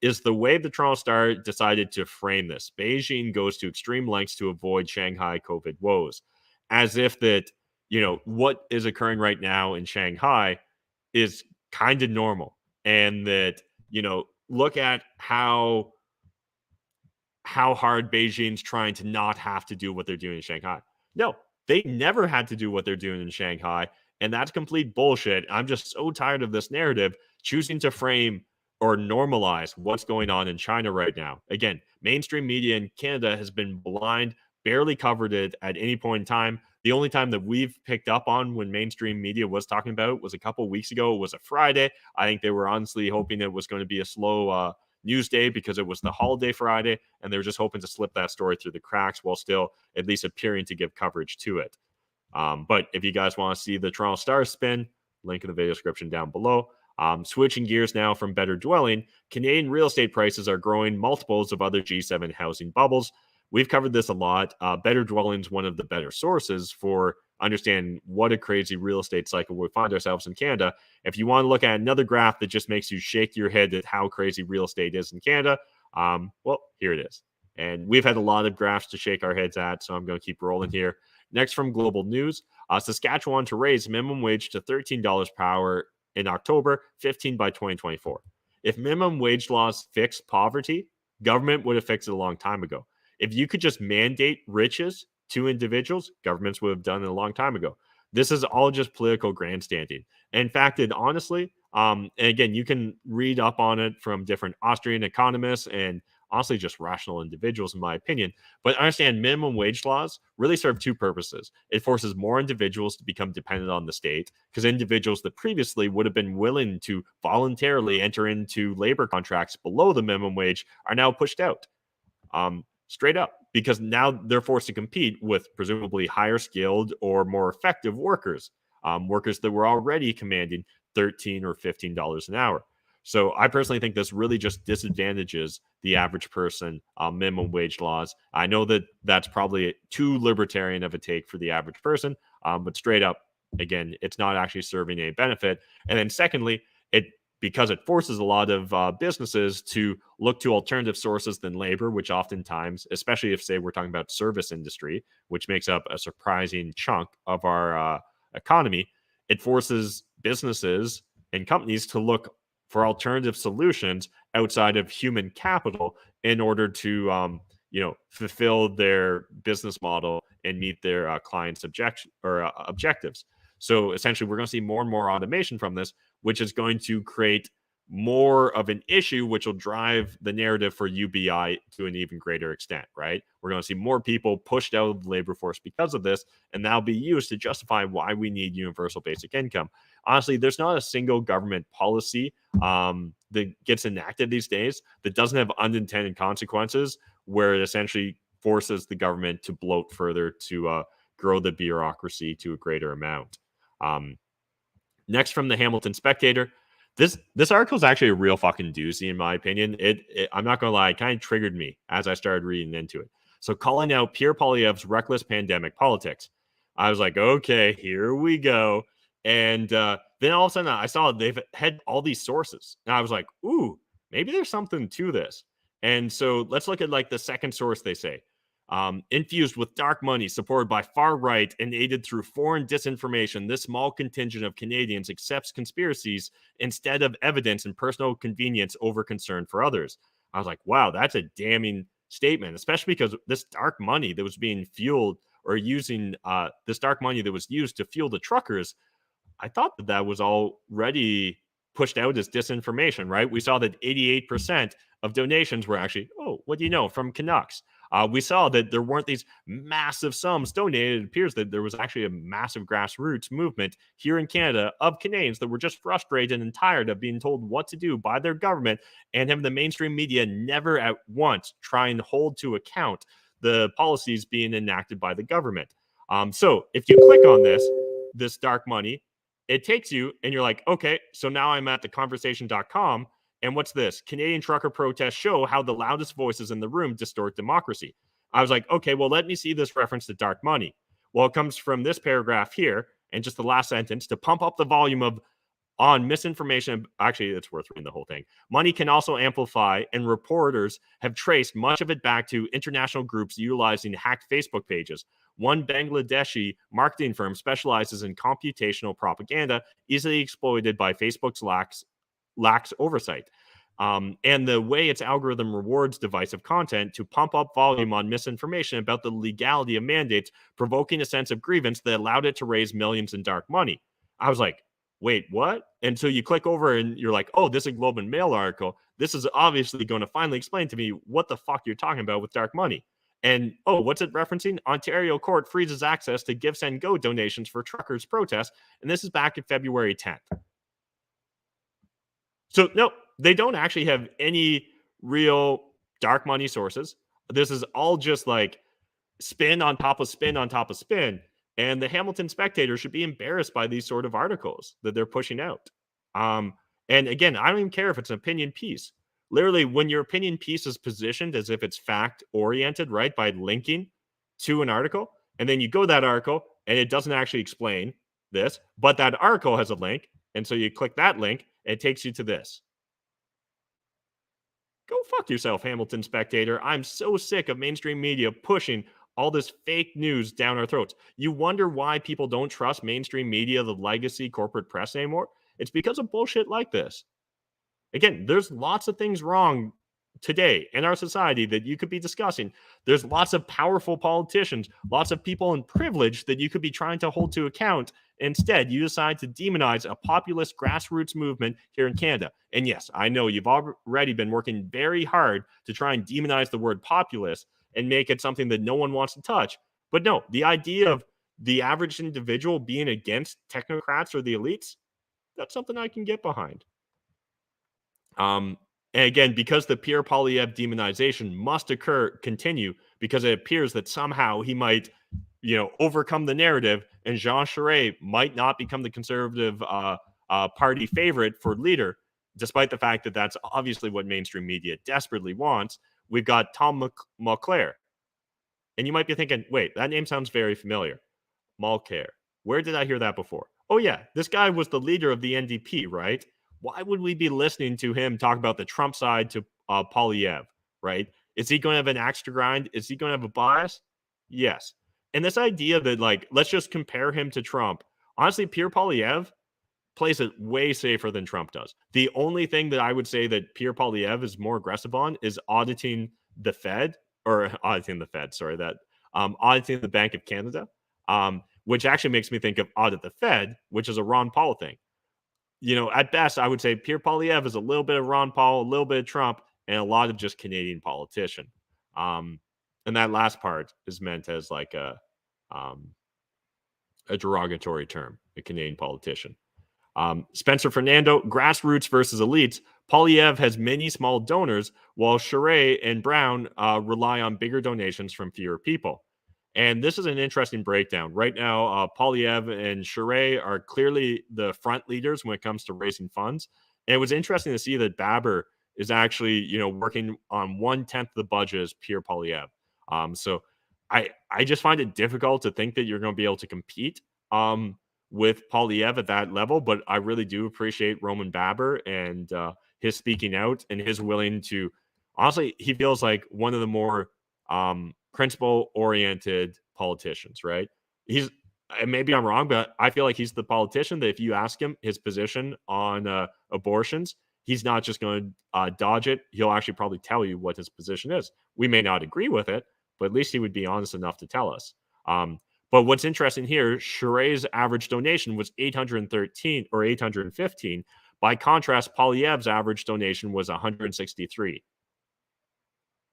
is the way the Toronto Star decided to frame this. Beijing goes to extreme lengths to avoid Shanghai COVID woes, as if that, what is occurring right now in Shanghai is kind of normal, and that, look at how hard Beijing's trying to not have to do what they're doing in Shanghai. No, they never had to do what they're doing in Shanghai, and that's complete bullshit. I'm just so tired of this narrative choosing to frame or normalize what's going on in China right now. Again, mainstream media in Canada has been blind, barely covered it at any point in time. The only time that we've picked up on when mainstream media was talking about it was a couple of weeks ago. It was a Friday. I think they were honestly hoping it was going to be a slow news day because it was the holiday Friday, and they were just hoping to slip that story through the cracks while still at least appearing to give coverage to it. But if you guys want to see the Toronto Star spin, link in the video description down below. Switching gears now from better dwelling, Canadian real estate prices are growing multiples of other G7 housing bubbles. We've covered this a lot. Better dwelling is one of the better sources for understanding what a crazy real estate cycle we find ourselves in Canada. If you want to look at another graph that just makes you shake your head at how crazy real estate is in Canada, well, here it is. And we've had a lot of graphs to shake our heads at, so I'm going to keep rolling here. Next, from Global News, Saskatchewan to raise minimum wage to $13 per hour in October, 15 by 2024. If minimum wage laws fix poverty, government would have fixed it a long time ago. If you could just mandate riches to individuals, governments would have done it a long time ago. This is all just political grandstanding. In fact, it honestly, and again, you can read up on it from different Austrian economists and honestly just rational individuals, in my opinion. But understand, minimum wage laws really serve two purposes. It forces more individuals to become dependent on the state, because individuals that previously would have been willing to voluntarily enter into labor contracts below the minimum wage are now pushed out. Straight up, because now they're forced to compete with presumably higher skilled or more effective workers, workers that were already commanding $13 or $15 an hour. So I personally think this really just disadvantages the average person, minimum wage laws. I know that that's probably too libertarian of a take for the average person, but straight up, again, it's not actually serving any benefit. And then secondly, because it forces a lot of businesses to look to alternative sources than labor, which oftentimes, especially if, say, we're talking about service industry, which makes up a surprising chunk of our economy, it forces businesses and companies to look for alternative solutions outside of human capital in order to, fulfill their business model and meet their clients' objectives. So essentially, we're going to see more and more automation from this, which is going to create more of an issue, which will drive the narrative for UBI to an even greater extent, right? We're going to see more people pushed out of the labor force because of this, and that'll be used to justify why we need universal basic income. Honestly, there's not a single government policy that gets enacted these days that doesn't have unintended consequences, where it essentially forces the government to bloat further to grow the bureaucracy to a greater amount. Next, from the Hamilton Spectator, this article is actually a real fucking doozy, in my opinion. I'm not gonna lie, it kind of triggered me as I started reading into it. So, calling out Pierre Poilievre's reckless pandemic politics, I was like, okay, here we go. And then all of a sudden, I saw they've had all these sources, and I was like, ooh, maybe there's something to this. And so let's look at like the second source they say. Infused with dark money, supported by far right and aided through foreign disinformation, this small contingent of Canadians accepts conspiracies instead of evidence and personal convenience over concern for others. I was like, wow, that's a damning statement, especially because this dark money that was being fueled or using this dark money that was used to fuel the truckers, I thought that that was already pushed out as disinformation, right? We saw that 88% of donations were actually, oh, what do you know, from Canucks. We saw that there weren't these massive sums donated. It appears that there was actually a massive grassroots movement here in Canada of Canadians that were just frustrated and tired of being told what to do by their government and having the mainstream media never at once try and hold to account the policies being enacted by the government. So if you click on this dark money, it takes you and you're like, okay, so now I'm at theconversation.com. And what's this? Canadian trucker protests show how the loudest voices in the room distort democracy. I was like, okay, well, let me see this reference to dark money. Well, it comes from this paragraph here and just the last sentence to pump up the volume of on misinformation. Actually, it's worth reading the whole thing. Money can also amplify, and reporters have traced much of it back to international groups utilizing hacked Facebook pages. One Bangladeshi marketing firm specializes in computational propaganda, easily exploited by Facebook's lax oversight. And the way its algorithm rewards divisive content to pump up volume on misinformation about the legality of mandates, provoking a sense of grievance that allowed it to raise millions in dark money. I was like, wait, what? And so you click over and you're like, oh, this is a Globe and Mail article. This is obviously going to finally explain to me what the fuck you're talking about with dark money. And oh, what's it referencing? Ontario court freezes access to Give Send Go donations for truckers' protests. And this is back in February 10th. So, no, they don't actually have any real dark money sources. This is all just like spin on top of spin on top of spin. And the Hamilton Spectator should be embarrassed by these sort of articles that they're pushing out. And again, I don't even care if it's an opinion piece. Literally, when your opinion piece is positioned as if it's fact oriented, right, by linking to an article, and then you go to that article and it doesn't actually explain this, but that article has a link. And so you click that link, and it takes you to this. Go fuck yourself, Hamilton Spectator. I'm so sick of mainstream media pushing all this fake news down our throats. You wonder why people don't trust mainstream media, the legacy corporate press anymore? It's because of bullshit like this. Again, there's lots of things wrong today in our society that you could be discussing. There's lots of powerful politicians, lots of people in privilege that you could be trying to hold to account. Instead, you decide to demonize a populist grassroots movement here in Canada. And yes, I know you've already been working very hard to try and demonize the word populist and make it something that no one wants to touch. But no, the idea of the average individual being against technocrats or the elites, that's something I can get behind. And again, because the Pierre Poilievre demonization must continue, because it appears that somehow he might, overcome the narrative, and Jean Charest might not become the Conservative party favorite for leader, despite the fact that that's obviously what mainstream media desperately wants. We've got Tom Mulcair. And you might be thinking, wait, that name sounds very familiar. Mulcair. Where did I hear that before? Oh, yeah, this guy was the leader of the NDP, right? Why would we be listening to him talk about the Trump side to Poilievre, right? Is he going to have an axe to grind? Is he going to have a bias? Yes. And this idea that, like, let's just compare him to Trump. Honestly, Pierre Poilievre plays it way safer than Trump does. The only thing that I would say that Pierre Poilievre is more aggressive on is auditing the Fed, or auditing the Fed, sorry, auditing the Bank of Canada, which actually makes me think of audit the Fed, which is a Ron Paul thing. At best, I would say Pierre Poilievre is a little bit of Ron Paul, a little bit of Trump, and a lot of just Canadian politician. And that last part is meant as like a derogatory term, a Canadian politician. Spencer Fernando, grassroots versus elites. Poilievre has many small donors, while Charest and Brown rely on bigger donations from fewer people. And this is an interesting breakdown. Right now, Poilievre and Charest are clearly the front leaders when it comes to raising funds. And it was interesting to see that Babber is actually, working on 1/10 of the budget as Pierre Poilievre. So I just find it difficult to think that you're going to be able to compete with Poilievre at that level. But I really do appreciate Roman Babber and his speaking out and his willing to, honestly, he feels like one of the more principle-oriented politicians, right? And maybe I'm wrong, but I feel like he's the politician that if you ask him his position on abortions, he's not just going to dodge it. He'll actually probably tell you what his position is. We may not agree with it, but at least he would be honest enough to tell us. But what's interesting here, CRA's average donation was 813 or 815. By contrast, Poilievre's average donation was 163.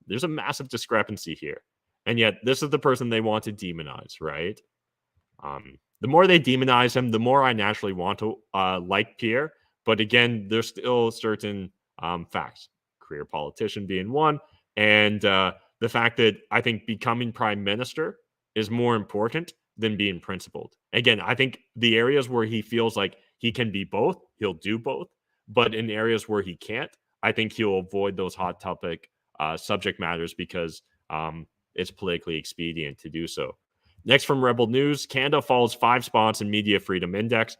There's a massive discrepancy here. And yet, this is the person they want to demonize, right? The more they demonize him, the more I naturally want to like Pierre. But again, there's still certain facts. Career politician being one. And the fact that I think becoming prime minister is more important than being principled. Again, I think the areas where he feels like he can be both, he'll do both. But in areas where he can't, I think he'll avoid those hot topic subject matters because it's politically expedient to do so. Next from Rebel News, Canada falls 5 spots in Media Freedom Index.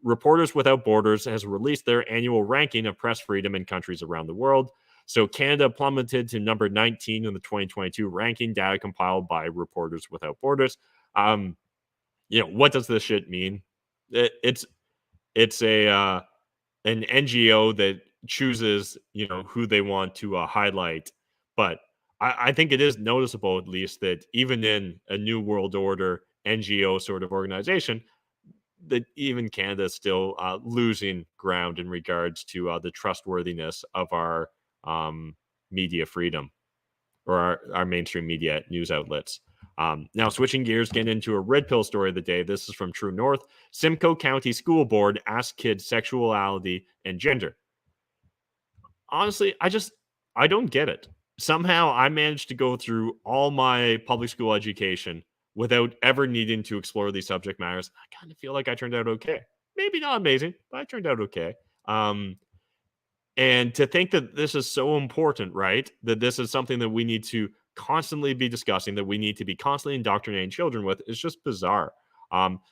Reporters Without Borders has released their annual ranking of press freedom in countries around the world. So Canada plummeted to number 19 in the 2022 ranking, data compiled by Reporters Without Borders. What does this shit mean? It's an NGO that chooses, who they want to highlight. But I think it is noticeable, at least, that even in a New World Order NGO sort of organization, that even Canada is still losing ground in regards to the trustworthiness of our media freedom or our mainstream media news outlets. Now, switching gears, getting into a red pill story of the day. This is from True North. Simcoe County School Board asks kids sexuality and gender. Honestly, I don't get it. Somehow I managed to go through all my public school education without ever needing to explore these subject matters. I kind of feel like I turned out okay. Maybe not amazing, but I turned out okay. And to think that this is so important, right? That this is something that we need to constantly be discussing, that we need to be constantly indoctrinating children with, is just bizarre.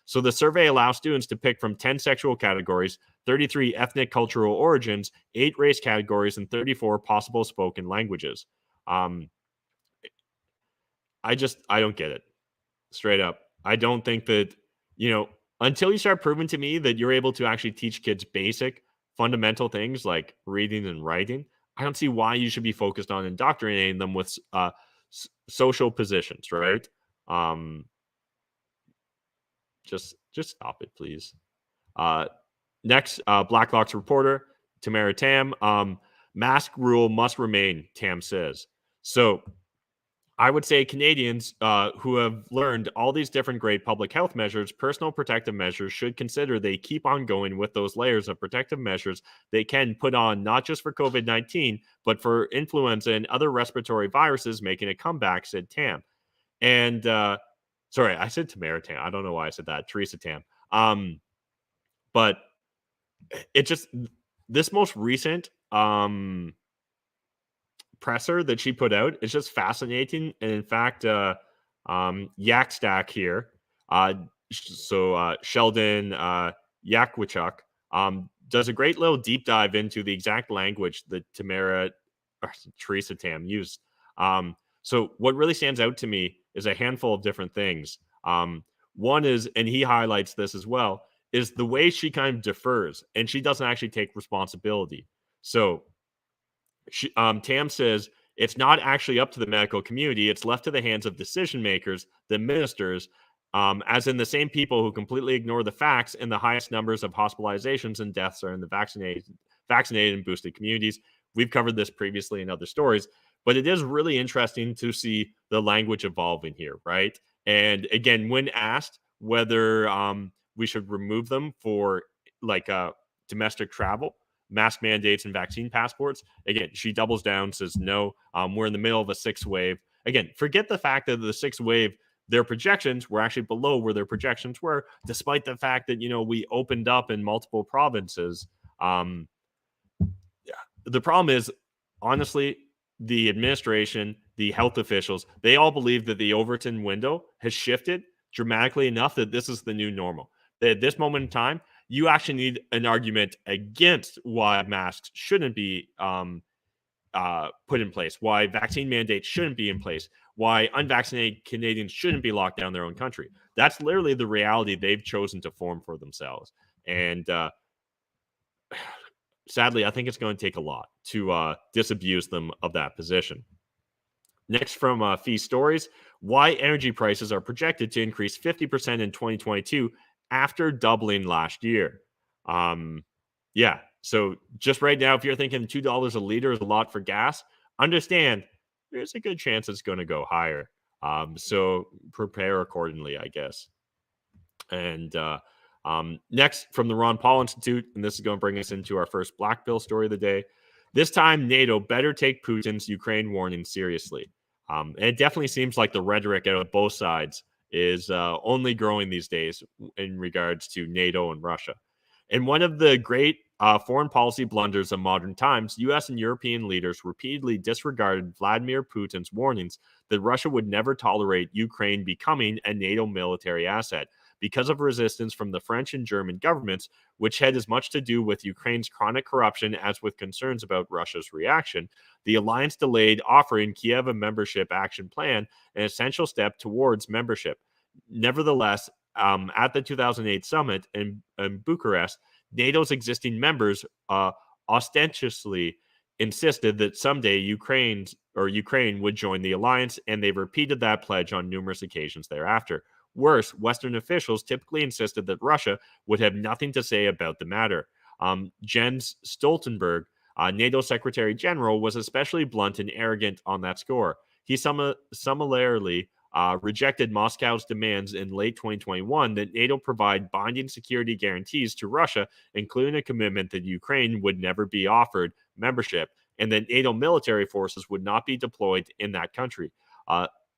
So the survey allows students to pick from 10 sexual categories, 33 ethnic cultural origins, 8 race categories, and 34 possible spoken languages. I don't get it. Straight up. I don't think that, until you start proving to me that you're able to actually teach kids basic fundamental things like reading and writing, I don't see why you should be focused on indoctrinating them with social positions, right? Just stop it, please. Next, Blacklock's reporter, Tamara Tam. Mask rule must remain, Tam says. So I would say Canadians who have learned all these different great public health measures, personal protective measures, should consider they keep on going with those layers of protective measures they can put on, not just for COVID-19, but for influenza and other respiratory viruses making a comeback, said Tam. And sorry, I said Tamara Tam. I don't know why I said that. Teresa Tam. But it just, this most recent presser that she put out is just fascinating. And in fact, Yak Stack here, Sheldon Yakwichuk, does a great little deep dive into the exact language that Teresa Tam used. So what really stands out to me is a handful of different things. One is, and he highlights this as well, is the way she kind of defers and she doesn't actually take responsibility. So Tam says it's not actually up to the medical community. It's left to the hands of decision makers, the ministers, as in the same people who completely ignore the facts, and the highest numbers of hospitalizations and deaths are in the vaccinated and boosted communities. We've covered this previously in other stories, but it is really interesting to see the language evolving here, right? And again, when asked whether we should remove them for domestic travel, mask mandates, and vaccine passports, again, she doubles down, says no, we're in the middle of a 6th wave. Again, forget the fact that the 6th wave, their projections were actually below where their projections were, despite the fact that, we opened up in multiple provinces. The problem is, honestly, the administration, the health officials, they all believe that the Overton window has shifted dramatically enough that this is the new normal. That at this moment in time, you actually need an argument against why masks shouldn't be put in place, why vaccine mandates shouldn't be in place, why unvaccinated Canadians shouldn't be locked down in their own country. That's literally the reality they've chosen to form for themselves. And sadly, I think it's going to take a lot to disabuse them of that position. Next from Fee Stories, why energy prices are projected to increase 50% in 2022 after doubling last year. Yeah, so just right now, if you're thinking $2 a liter is a lot for gas, understand there's a good chance it's going to go higher. So prepare accordingly, I guess. And next from the Ron Paul Institute, and this is going to bring us into our first Black Pill story of the day. This time, NATO better take Putin's Ukraine warning seriously. And it definitely seems like the rhetoric out of both sides is only growing these days in regards to NATO and Russia. In one of the great foreign policy blunders of modern times, U.S. and European leaders repeatedly disregarded Vladimir Putin's warnings that Russia would never tolerate Ukraine becoming a NATO military asset because of resistance from the French and German governments, which had as much to do with Ukraine's chronic corruption as with concerns about Russia's reaction. The alliance delayed offering Kiev a membership action plan, an essential step towards membership. Nevertheless, at the 2008 summit in Bucharest, NATO's existing members ostentatiously insisted that someday Ukraine would join the alliance, and they've repeated that pledge on numerous occasions thereafter. Worse, Western officials typically insisted that Russia would have nothing to say about the matter. Jens Stoltenberg, NATO Secretary General, was especially blunt and arrogant on that score. He similarly rejected Moscow's demands in late 2021 that NATO provide binding security guarantees to Russia, including a commitment that Ukraine would never be offered membership and that NATO military forces would not be deployed in that country.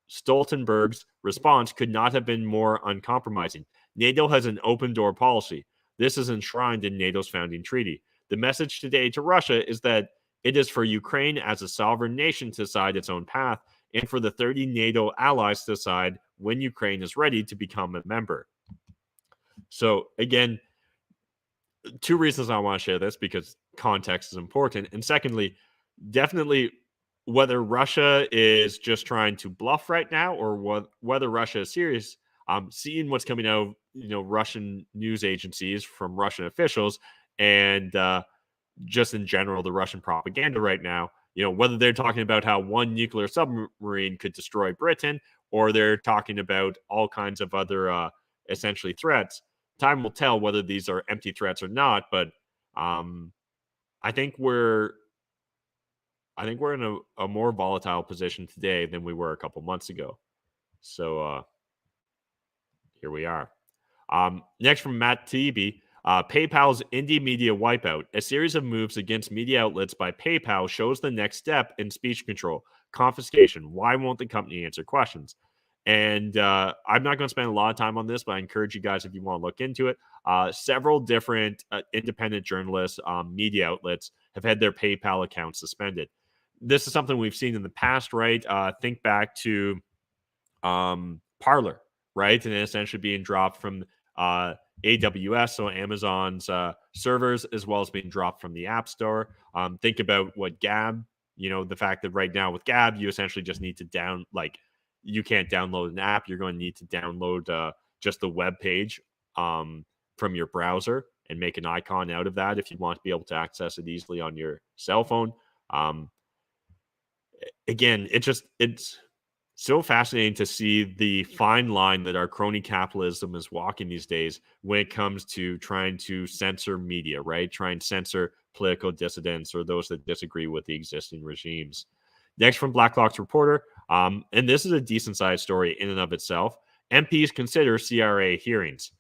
Stoltenberg's response could not have been more uncompromising. NATO has an open door policy. This is enshrined in NATO's founding treaty. The message today to Russia is that it is for Ukraine as a sovereign nation to decide its own path, and for the 30 NATO allies to decide when Ukraine is ready to become a member. So, again, two reasons I want to share this, because context is important. And secondly, definitely whether Russia is just trying to bluff right now or whether Russia is serious, seeing what's coming out of, Russian news agencies from Russian officials and just in general, the Russian propaganda right now, whether they're talking about how one nuclear submarine could destroy Britain or they're talking about all kinds of other essentially threats. Time will tell whether these are empty threats or not, but I think we're in a more volatile position today than we were a couple months ago. So here we are. Next from Matt Taibbi, PayPal's indie media wipeout. A series of moves against media outlets by PayPal shows the next step in speech control, confiscation. Why won't the company answer questions? And I'm not going to spend a lot of time on this, but I encourage you guys, if you want to look into it, several different independent journalists, media outlets have had their PayPal accounts suspended. This is something we've seen in the past, right? Think back to Parler, right? And essentially being dropped from AWS, so Amazon's servers, as well as being dropped from the App Store. Think about what Gab, the fact that right now with Gab, you essentially just need to you can't download an app. You're going to need to download just the web page from your browser and make an icon out of that if you want to be able to access it easily on your cell phone. Again, it's so fascinating to see the fine line that our crony capitalism is walking these days when it comes to trying to censor media, right? Try and censor political dissidents or those that disagree with the existing regimes. Next from Blacklock's reporter, and this is a decent sized story in and of itself. MPs consider CRA hearings.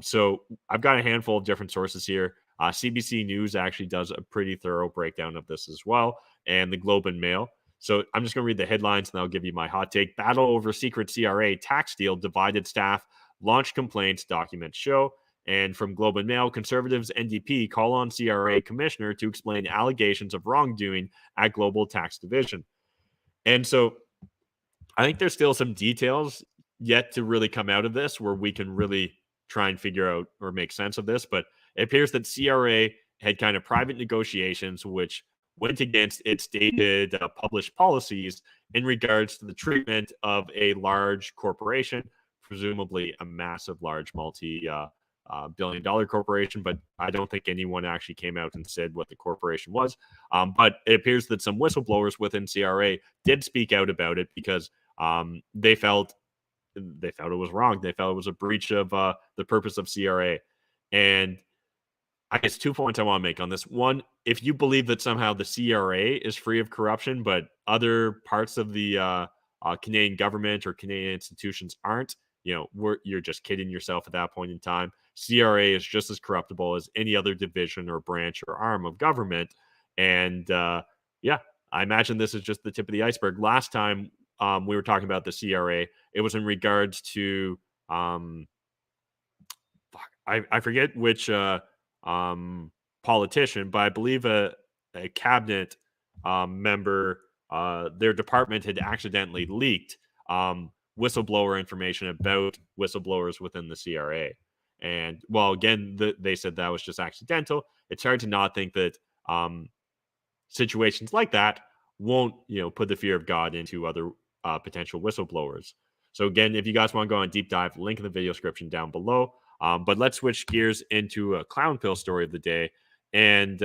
So I've got a handful of different sources here. CBC News actually does a pretty thorough breakdown of this as well, and the Globe and Mail. So I'm just going to read the headlines and I'll give you my hot take. Battle over secret CRA tax deal, divided staff, launch complaints, documents show. And from Globe and Mail, Conservatives NDP call on CRA commissioner to explain allegations of wrongdoing at Global Tax Division. And so I think there's still some details yet to really come out of this where we can really try and figure out or make sense of this. But it appears that CRA had kind of private negotiations, which went against its stated published policies in regards to the treatment of a large corporation, presumably a massive, large multi-billion-dollar corporation. But I don't think anyone actually came out and said what the corporation was. But it appears that some whistleblowers within CRA did speak out about it because they felt it was wrong. They felt it was a breach of the purpose of CRA. And I guess 2 points I want to make on this. One, if you believe that somehow the CRA is free of corruption, but other parts of the Canadian government or Canadian institutions aren't, you're just kidding yourself at that point in time. CRA is just as corruptible as any other division or branch or arm of government. And yeah, I imagine this is just the tip of the iceberg. Last time we were talking about the CRA, it was in regards to I forget which politician, but I believe a cabinet member, their department had accidentally leaked whistleblower information about whistleblowers within the CRA. And well, again, they said that was just accidental. It's hard to not think that situations like that won't, put the fear of God into other potential whistleblowers. So again, if you guys want to go on a deep dive, link in the video description down below. But let's switch gears into a clown pill story of the day. And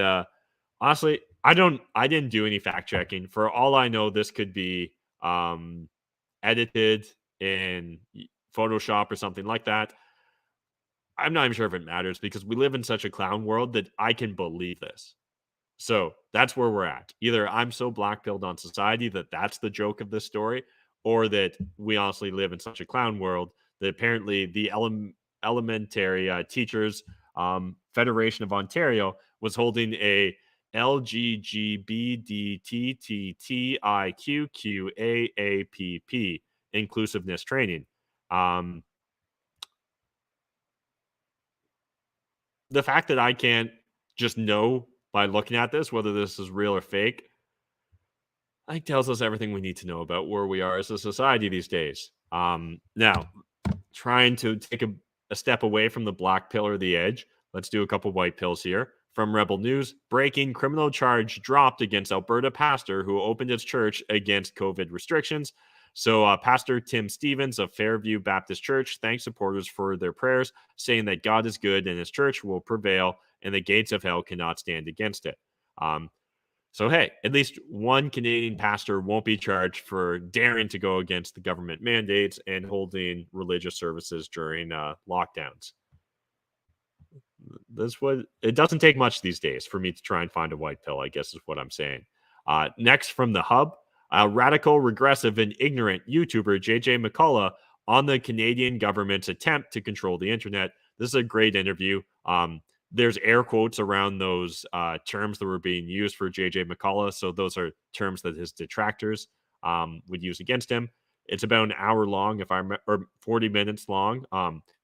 honestly, I didn't do any fact checking. For all I know, this could be edited in Photoshop or something like that. I'm not even sure if it matters because we live in such a clown world that I can believe this. So that's where we're at. Either I'm so black-pilled on society that that's the joke of this story, or that we honestly live in such a clown world that apparently the elementary teachers Federation of Ontario was holding a LGBTTTIQQAAPP inclusiveness training. The fact that I can't just know by looking at this whether this is real or fake, I think tells us everything we need to know about where we are as a society these days. Now, trying to take a step away from the black pill or the edge, let's do a couple white pills here. From Rebel News, breaking criminal charge dropped against Alberta pastor who opened his church against COVID restrictions. So Pastor Tim Stevens of Fairview Baptist Church thanks supporters for their prayers, saying that God is good and his church will prevail and the gates of hell cannot stand against it. So, hey, at least one Canadian pastor won't be charged for daring to go against the government mandates and holding religious services during lockdowns. It doesn't take much these days for me to try and find a white pill, I guess is what I'm saying. Next from The Hub, radical, regressive, and ignorant YouTuber JJ McCullough on the Canadian government's attempt to control the internet. This is a great interview. There's air quotes around those terms that were being used for JJ McCullough. So those are terms that his detractors would use against him. It's about an hour long, or 40 minutes long.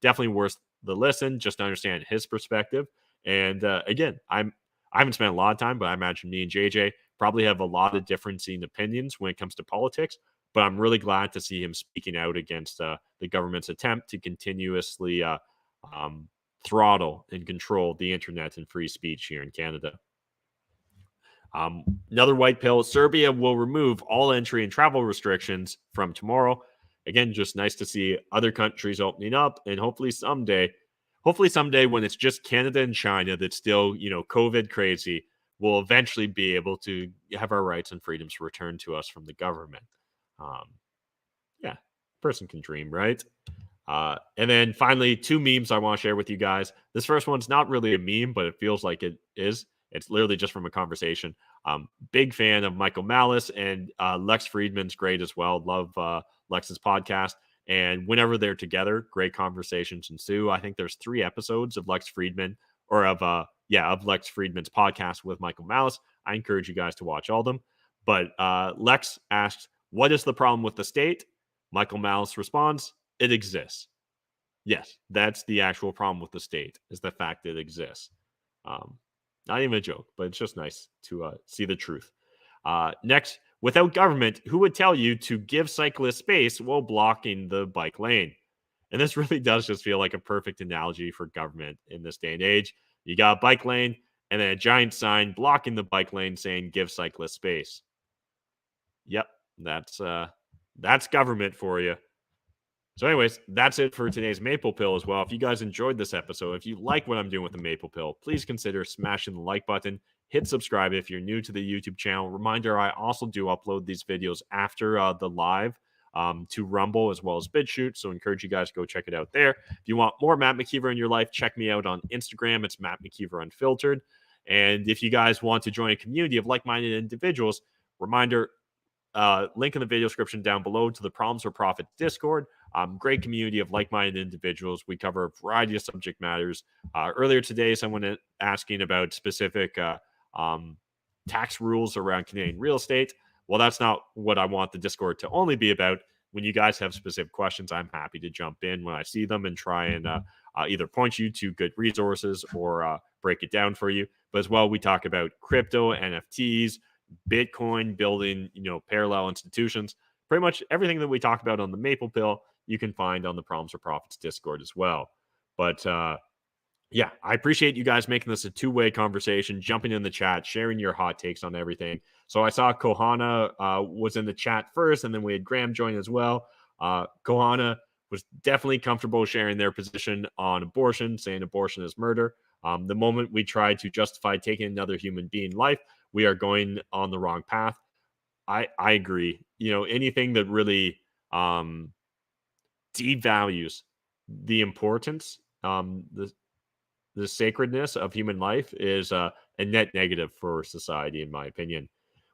Definitely worth the listen, just to understand his perspective. And again, I haven't spent a lot of time, but I imagine me and JJ probably have a lot of differencing opinions when it comes to politics. But I'm really glad to see him speaking out against the government's attempt to continuously throttle and control the internet and free speech here in Canada. Another white pill, Serbia will remove all entry and travel restrictions from tomorrow. Again, just nice to see other countries opening up, and hopefully someday when it's just Canada and China that's still, COVID crazy, we'll eventually be able to have our rights and freedoms returned to us from the government. Yeah, person can dream, right? And then finally, 2 memes I want to share with you guys. This first one's not really a meme, but it feels like it is. It's literally just from a conversation. Big fan of Michael Malice, and Lex Friedman's great as well. Love Lex's podcast. And whenever they're together, great conversations ensue. I think there's 3 episodes of Lex Friedman, or of Lex Friedman's podcast with Michael Malice. I encourage you guys to watch all of them. But Lex asks, what is the problem with the state? Michael Malice responds, it exists. Yes, that's the actual problem with the state, is the fact that it exists. Not even a joke, but it's just nice to see the truth. Next, without government, who would tell you to give cyclists space while blocking the bike lane? And this really does just feel like a perfect analogy for government in this day and age. You got a bike lane, and then a giant sign blocking the bike lane saying "Give cyclists space." Yep, that's government for you. So anyways, that's it for today's Maple Pill as well. If you guys enjoyed this episode, if you like what I'm doing with the Maple Pill, please consider smashing the like button. Hit subscribe if you're new to the YouTube channel. Reminder, I also do upload these videos after the live to Rumble as well as BitChute. So encourage you guys to go check it out there. If you want more Matt McKeever in your life, check me out on Instagram. It's Matt McKeever Unfiltered. And if you guys want to join a community of like-minded individuals, reminder, link in the video description down below to the Problems for Profit Discord. Great community of like-minded individuals. We cover a variety of subject matters. Earlier today, someone asking about specific tax rules around Canadian real estate. Well, that's not what I want the Discord to only be about. When you guys have specific questions, I'm happy to jump in when I see them and try and either point you to good resources or break it down for you. But as well, we talk about crypto, NFTs, Bitcoin, building, parallel institutions. Pretty much everything that we talk about on the Maple Pill, you can find on the Problems for Profits Discord as well. But yeah, I appreciate you guys making this a two-way conversation, jumping in the chat, sharing your hot takes on everything. So I saw Kohana was in the chat first, and then we had Graham join as well. Kohana was definitely comfortable sharing their position on abortion, saying abortion is murder. The moment we try to justify taking another human being life, we are going on the wrong path. I agree. Anything that really devalues the importance, the sacredness of human life is a net negative for society, in my opinion.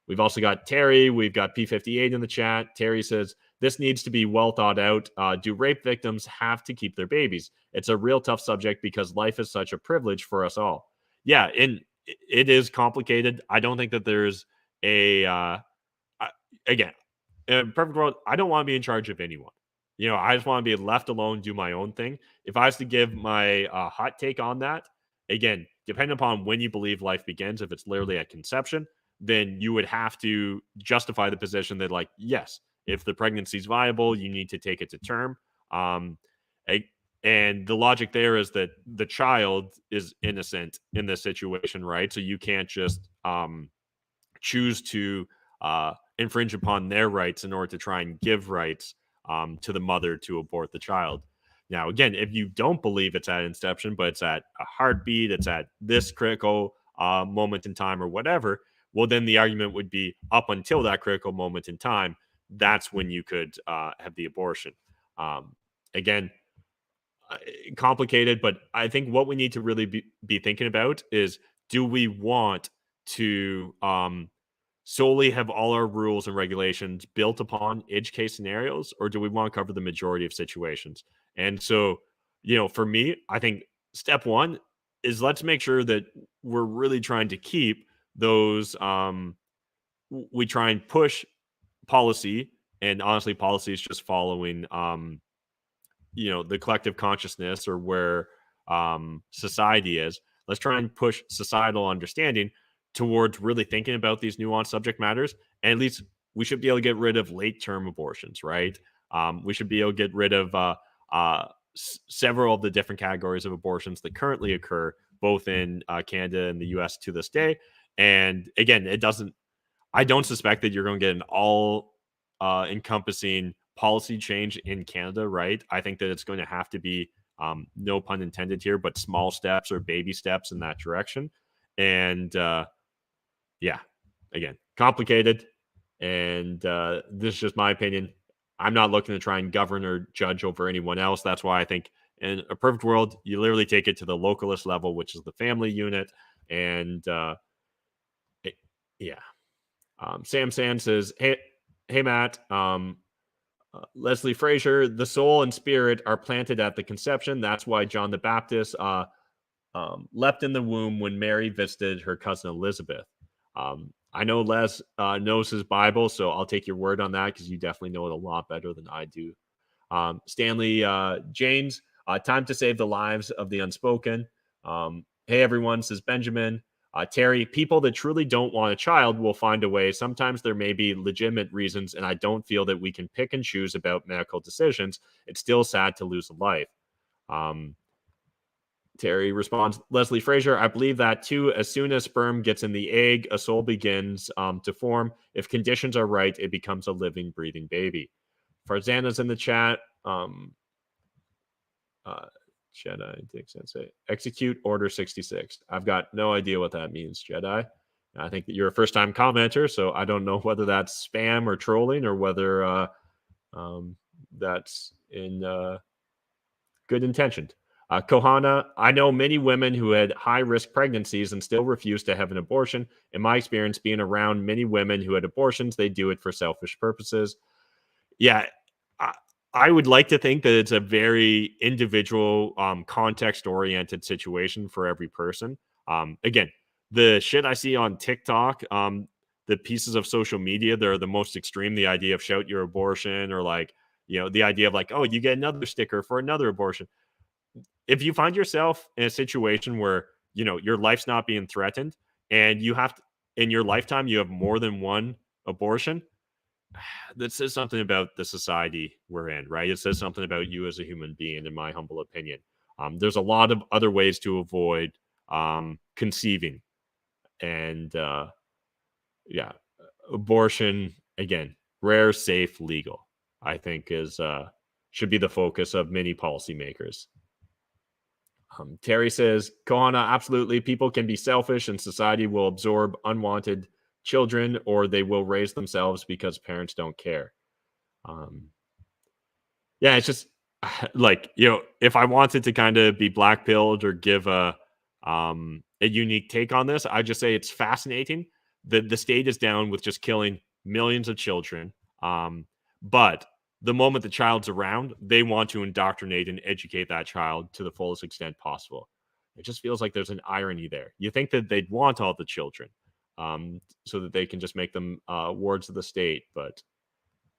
We've also got Terry. We've got P58 in the chat. Terry says, this needs to be well thought out. Do rape victims have to keep their babies? It's a real tough subject because life is such a privilege for us all. Yeah, and it is complicated. I don't think that there's again, in a perfect world, I don't want to be in charge of anyone. I just want to be left alone, do my own thing. If I was to give my hot take on that, again, depending upon when you believe life begins, if it's literally at conception, then you would have to justify the position that, like, yes, if the pregnancy is viable, you need to take it to term. And the logic there is that the child is innocent in this situation, right? So you can't just choose to infringe upon their rights in order to try and give rights to the mother to abort the child. Now, again, if you don't believe it's at inception, but it's at a heartbeat, it's at this critical moment in time or whatever, well, then the argument would be up until that critical moment in time, that's when you could have the abortion. Again, complicated, but I think what we need to really be thinking about is, do we want to solely have all our rules and regulations built upon edge case scenarios, or do we want to cover the majority of situations? And so, for me, I think step one is, let's make sure that we're really trying to keep those, we try and push policy, and honestly, policy is just following, the collective consciousness or where society is. Let's try and push societal understanding towards really thinking about these nuanced subject matters. And at least we should be able to get rid of late-term abortions, right? We should be able to get rid of several of the different categories of abortions that currently occur both in Canada and the US to this day. And again, I don't suspect that you're going to get an all encompassing policy change in Canada, right? I think that it's going to have to be, no pun intended here, but small steps or baby steps in that direction. And yeah, again, complicated. And this is just my opinion. I'm not looking to try and govern or judge over anyone else. That's why I think in a perfect world, you literally take it to the localist level, which is the family unit. And yeah. Sam Sand says, hey, Matt, Leslie Frazier, the soul and spirit are planted at the conception. That's why John the Baptist leapt in the womb when Mary visited her cousin Elizabeth. I know Les knows his Bible, so I'll take your word on that because you definitely know it a lot better than I do. Stanley James, time to save the lives of the unspoken. Hey, everyone, says Benjamin. Terry, people that truly don't want a child will find a way. Sometimes there may be legitimate reasons, and I don't feel that we can pick and choose about medical decisions. It's still sad to lose a life. Terry responds, Leslie Frazier, I believe that too. As soon as sperm gets in the egg, a soul begins to form. If conditions are right, it becomes a living, breathing baby. Farzana's in the chat. Jedi, Dick Sensei. Execute Order 66. I've got no idea what that means, Jedi. I think that you're a first-time commenter, so I don't know whether that's spam or trolling or whether that's in good intention. Kohana, I know many women who had high-risk pregnancies and still refused to have an abortion. In my experience, being around many women who had abortions, they do it for selfish purposes. Yeah, I would like to think that it's a very individual, context-oriented situation for every person. Again, the shit I see on TikTok, the pieces of social media, they're the most extreme. The idea of shout your abortion, or like, the idea of like, oh, you get another sticker for another abortion. If you find yourself in a situation where, your life's not being threatened and you have to, in your lifetime, you have more than one abortion, that says something about the society we're in, right? It says something about you as a human being, in my humble opinion. There's a lot of other ways to avoid conceiving. And abortion, again, rare, safe, legal, I think should be the focus of many policymakers. Terry says, Kohana, absolutely. People can be selfish and society will absorb unwanted children, or they will raise themselves because parents don't care. Yeah, it's just like, if I wanted to kind of be black-pilled or give a unique take on this, I just say it's fascinating that the state is down with just killing millions of children. But the moment the child's around, they want to indoctrinate and educate that child to the fullest extent possible. It just feels like there's an irony there. You think that they'd want all the children so that they can just make them wards of the state, but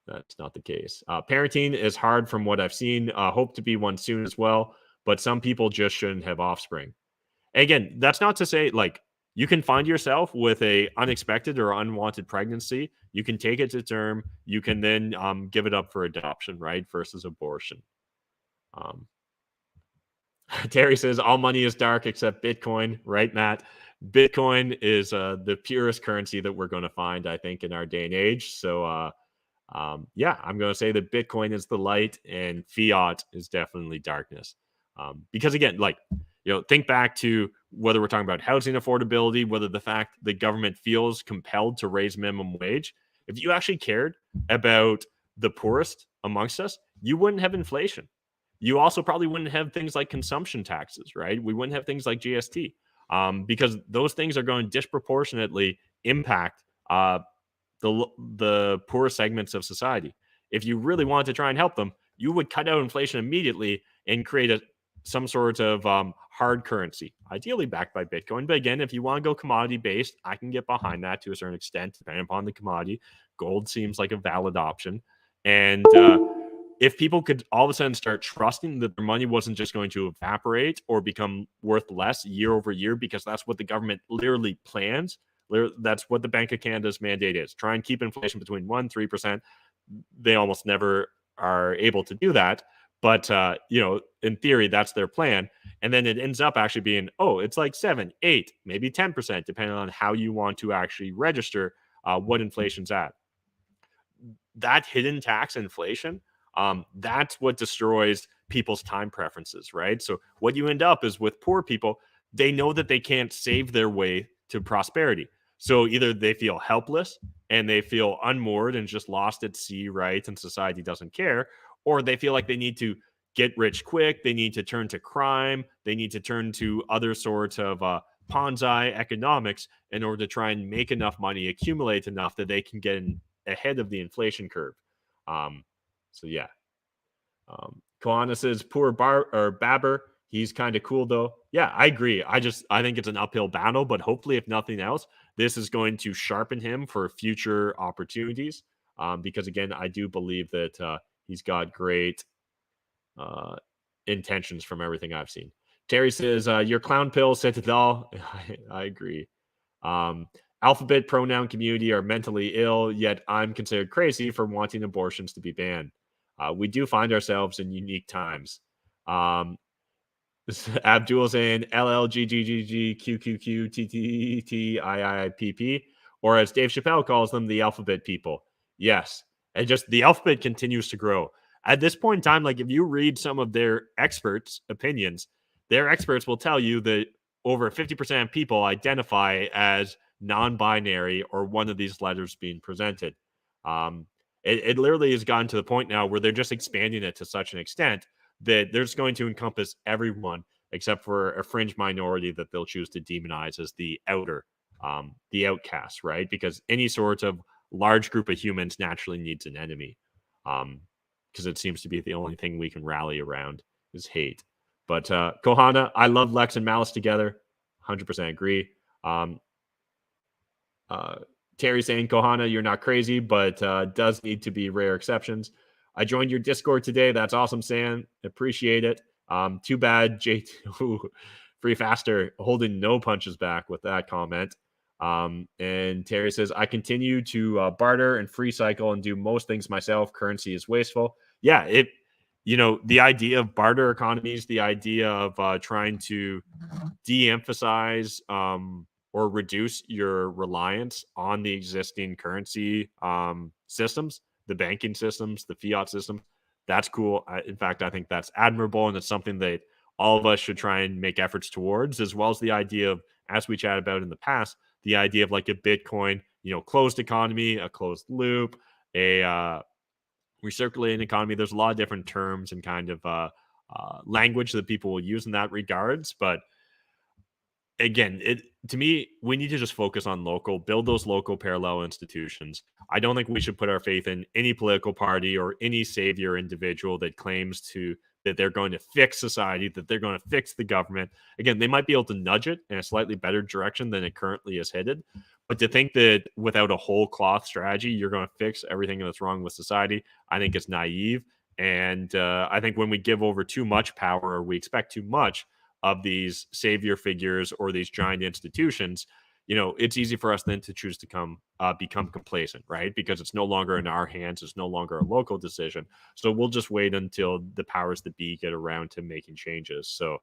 that's not the case. Parenting is hard from what I've seen. Hope to be one soon as well, but some people just shouldn't have offspring. Again, that's not to say, like, you can find yourself with a unexpected or unwanted pregnancy. You can take it to term. You can then give it up for adoption, right? Versus abortion. Terry says, all money is dark except Bitcoin, right, Matt? Bitcoin is the purest currency that we're going to find, I think, in our day and age. So, I'm going to say that Bitcoin is the light and fiat is definitely darkness. Because again, like, think back to whether we're talking about housing affordability, whether the fact the government feels compelled to raise minimum wage. If you actually cared about the poorest amongst us, you wouldn't have inflation. You also probably wouldn't have things like consumption taxes, right? We wouldn't have things like GST because those things are going to disproportionately impact the poor segments of society. If you really wanted to try and help them, you would cut out inflation immediately and create some sort of hard currency, ideally backed by Bitcoin. But again, if you want to go commodity based, I can get behind that to a certain extent, depending upon the commodity. Gold seems like a valid option. And if people could all of a sudden start trusting that their money wasn't just going to evaporate or become worth less year over year, because that's what the government literally plans. That's what the Bank of Canada's mandate is. Try and keep inflation between 1-3%. They almost never are able to do that. But, in theory, that's their plan. And then it ends up actually being, it's like 7, 8, maybe 10%, depending on how you want to actually register what inflation's at. That hidden tax inflation, that's what destroys people's time preferences, right? So what you end up is with poor people, they know that they can't save their way to prosperity. So either they feel helpless and they feel unmoored and just lost at sea, right? And society doesn't care, or they feel like they need to get rich quick. They need to turn to crime. They need to turn to other sorts of Ponzi economics in order to try and make enough money, accumulate enough that they can get ahead of the inflation curve. Koana says, poor Babber. He's kind of cool, though. Yeah, I agree. I think it's an uphill battle, but hopefully, if nothing else, this is going to sharpen him for future opportunities. Because, again, I do believe that he's got great intentions from everything I've seen. Terry says, your clown pill, Citadel. I agree. Alphabet pronoun community are mentally ill, yet I'm considered crazy for wanting abortions to be banned. We do find ourselves in unique times. Abdul saying LLGGGGQQQTTTIIPP, or as Dave Chappelle calls them, the alphabet people. Yes. And just the alphabet continues to grow. At this point in time, like if you read some of their experts' opinions, their experts will tell you that over 50% of people identify as non-binary or one of these letters being presented. It literally has gotten to the point now where they're just expanding it to such an extent that they're just going to encompass everyone except for a fringe minority that they'll choose to demonize as the outer, the outcast, right? Because any sort of large group of humans naturally needs an enemy, because it seems to be the only thing we can rally around is hate. But Kohana, I love Lex and Malice together. 100% agree. Terry saying, Kohana, you're not crazy, but does need to be rare exceptions. I joined your Discord today. That's awesome, Sam. Appreciate it. Too bad J2 Free Faster holding no punches back with that comment. And Terry says, I continue to barter and free cycle and do most things myself. Currency is wasteful. Yeah, the idea of barter economies, the idea of trying to de-emphasize or reduce your reliance on the existing currency systems, the banking systems, the fiat system. That's cool. In fact, I think that's admirable, and it's something that all of us should try and make efforts towards, as well as the idea of, as we chatted about in the past, the idea of like a Bitcoin, closed economy, a closed loop, a recirculating economy. There's a lot of different terms and kind of language that people will use in that regards, but again, to me, we need to just focus on local, build those local parallel institutions. I don't think we should put our faith in any political party or any savior individual that claims that they're going to fix society, that they're going to fix the government. Again, they might be able to nudge it in a slightly better direction than it currently is headed. But to think that without a whole cloth strategy, you're going to fix everything that's wrong with society, I think it's naive. And I think when we give over too much power, or we expect too much of these savior figures or these giant institutions, it's easy for us then to choose to become complacent, right? Because it's no longer in our hands. It's no longer a local decision. So we'll just wait until the powers that be get around to making changes. So,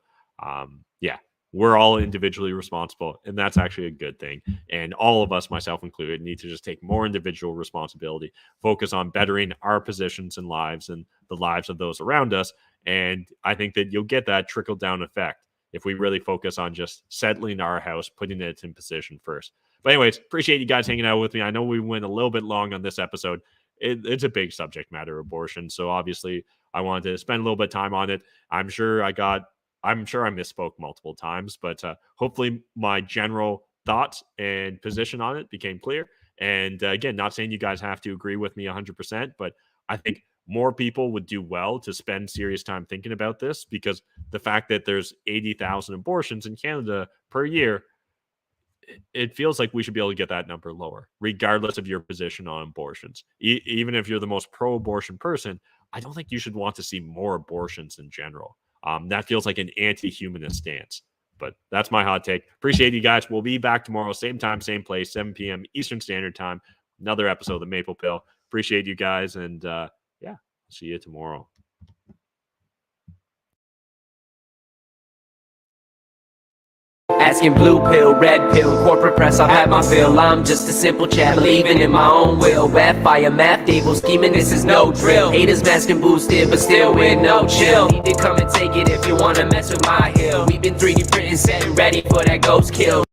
yeah, we're all individually responsible, and that's actually a good thing. And all of us, myself included, need to just take more individual responsibility, focus on bettering our positions and lives and the lives of those around us. And I think that you'll get that trickle-down effect if we really focus on just settling our house, putting it in position first. But anyways, appreciate you guys hanging out with me. I know we went a little bit long on this episode. It's a big subject matter, abortion. So obviously I wanted to spend a little bit of time on it. I'm sure I misspoke multiple times, but hopefully my general thoughts and position on it became clear. And again, not saying you guys have to agree with me 100%, but I think more people would do well to spend serious time thinking about this, because the fact that there's 80,000 abortions in Canada per year, it feels like we should be able to get that number lower, regardless of your position on abortions. Even if you're the most pro-abortion person, I don't think you should want to see more abortions in general. That feels like an anti-humanist stance. But that's my hot take. Appreciate you guys. We'll be back tomorrow, same time, same place, 7 p.m. Eastern Standard Time. Another episode of the Maple Pill. Appreciate you guys, and yeah, see you tomorrow. Asking blue pill, red pill, corporate press, I've had my fill. I'm just a simple chat, believing in my own will. Web fire, math, evil scheming, this is no drill. Haters masking boosted, but still with no chill. Need to come and take it if you wanna mess with my hill. We've been 3D printing, set ready for that ghost kill.